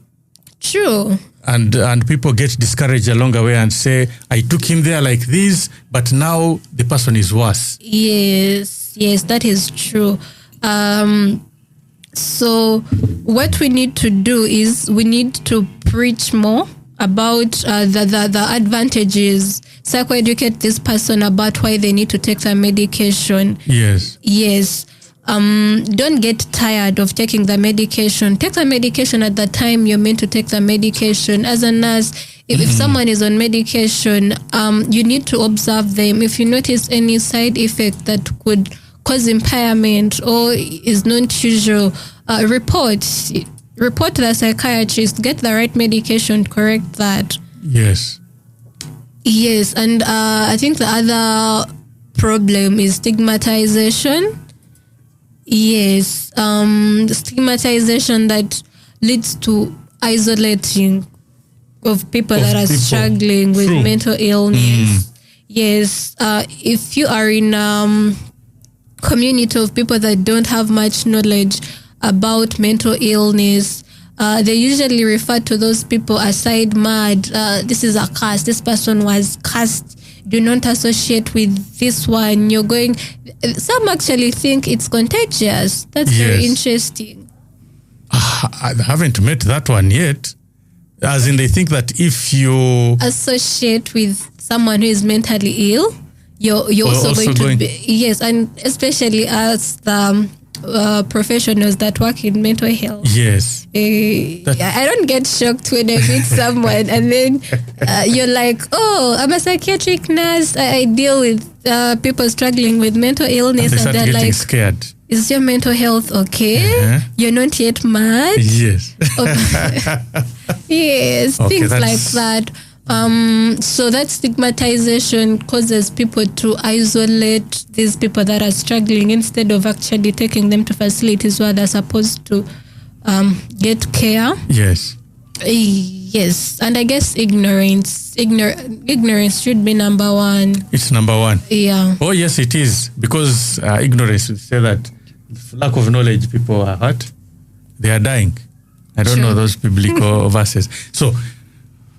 True. And people get discouraged along the way and say, I took him there like this, but now the person is worse. Yes, that is true. So what we need to do is we need to preach more about the advantages, psychoeducate this person about why they need to take the medication. Yes. Don't get tired of taking the medication. Take the medication at the time you're meant to take the medication. As a nurse, if someone is on medication, you need to observe them. If you notice any side effect that could cause impairment or is not usual, report to the psychiatrist, get the right medication, correct that. Yes, and I think the other problem is stigmatization. Yes, the stigmatization that leads to isolating of people that are struggling with mental illness. Yes, if you are in community of people that don't have much knowledge about mental illness, they usually refer to those people as side mad. This is a curse. This person was cursed. Do not associate with this one. You're going. Some actually think it's contagious. That's very interesting. I haven't met that one yet. As in, they think that if you associate with someone who is mentally ill, you're also going to be. Yes, and especially as the professionals that work in mental health. Yes. I don't get shocked when I meet someone and then you're like, oh, I'm a psychiatric nurse. I deal with people struggling with mental illness. And they're like, scared. Is your mental health okay? You're not yet mad? Yes. Yes, okay, things like that. So that stigmatization causes people to isolate these people that are struggling instead of actually taking them to facilities where they're supposed to get care. Yes. Yes, and I guess ignorance should be number one. It's number one. Yeah. Oh yes, it is, because ignorance would say that lack of knowledge, people are hurt, they are dying. I don't know those biblical verses. So,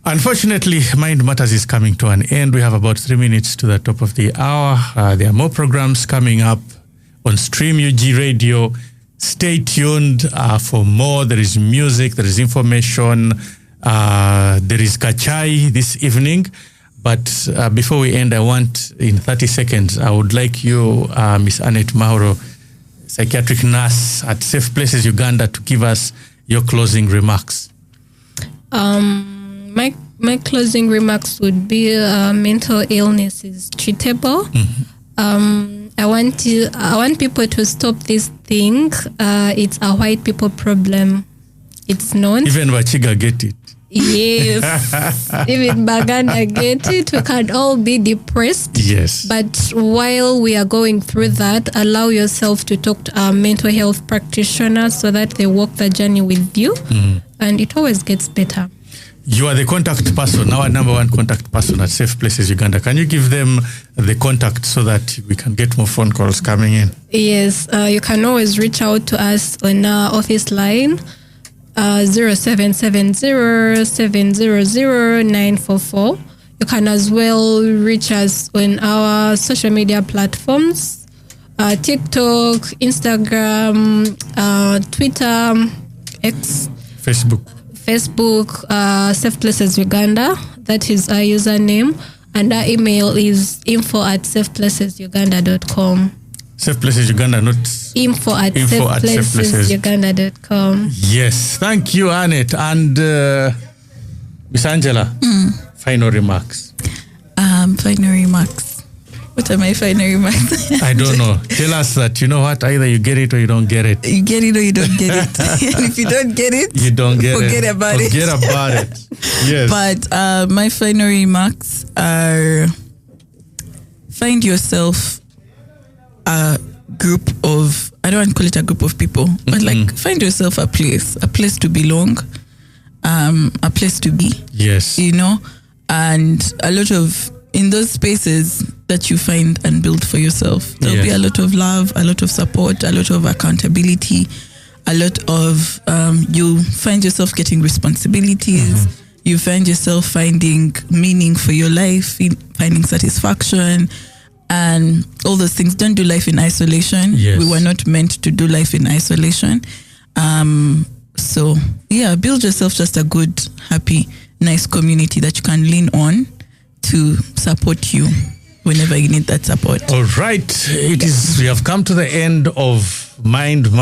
unfortunately, Mind Matters is coming to an end. We have about 3 minutes to the top of the hour. There are more programs coming up on Stream UG Radio. Stay tuned for more. There is music, there is information, there is Kachai this evening. But before we end, I want, in 30 seconds, I would like you, Miss Annet Mahoro, psychiatric nurse at Safe Places Uganda, to give us your closing remarks. My closing remarks would be mental illness is treatable. I want people to stop this thing. It's a white people problem. It's not. Even Wachiga get it. Yes. Even Baganda get it. We can all be depressed. Yes. But while we are going through that, allow yourself to talk to a mental health practitioner so that they walk the journey with you. And it always gets better. You are the contact person, our number one contact person at Safe Places Uganda. Can you give them the contact so that we can get more phone calls coming in? Yes, you can always reach out to us on our office line, 0770-700-944. You can as well reach us on our social media platforms, TikTok, Instagram, Twitter, X, Facebook, Safe Places Uganda. That is our username. And our email is info@safeplacesuganda.com. Safe Places Uganda, not info at Safe Places. safeplacesuganda.com. Yes, thank you, Annet. And Miss Angela, final remarks. Final remarks. What are my final remarks? I don't know. Tell us that, you know what, either you get it or you don't get it. You get it or you don't get it. And if you don't get it, You don't get forget it. about it. Forget about it. Yes. But my final remarks are: find yourself a group of, I don't want to call it a group of people, but like find yourself a place to belong, a place to be. Yes. You know, and a lot of, in those spaces that you find and build for yourself, there'll be a lot of love, a lot of support, a lot of accountability, a lot of, you find yourself getting responsibilities, you find yourself finding meaning for your life, finding satisfaction, and all those things. Don't do life in isolation. Yes. We were not meant to do life in isolation. So yeah, build yourself just a good, happy, nice community that you can lean on to support you whenever you need that support. All right. We have come to the end of Mind Matters.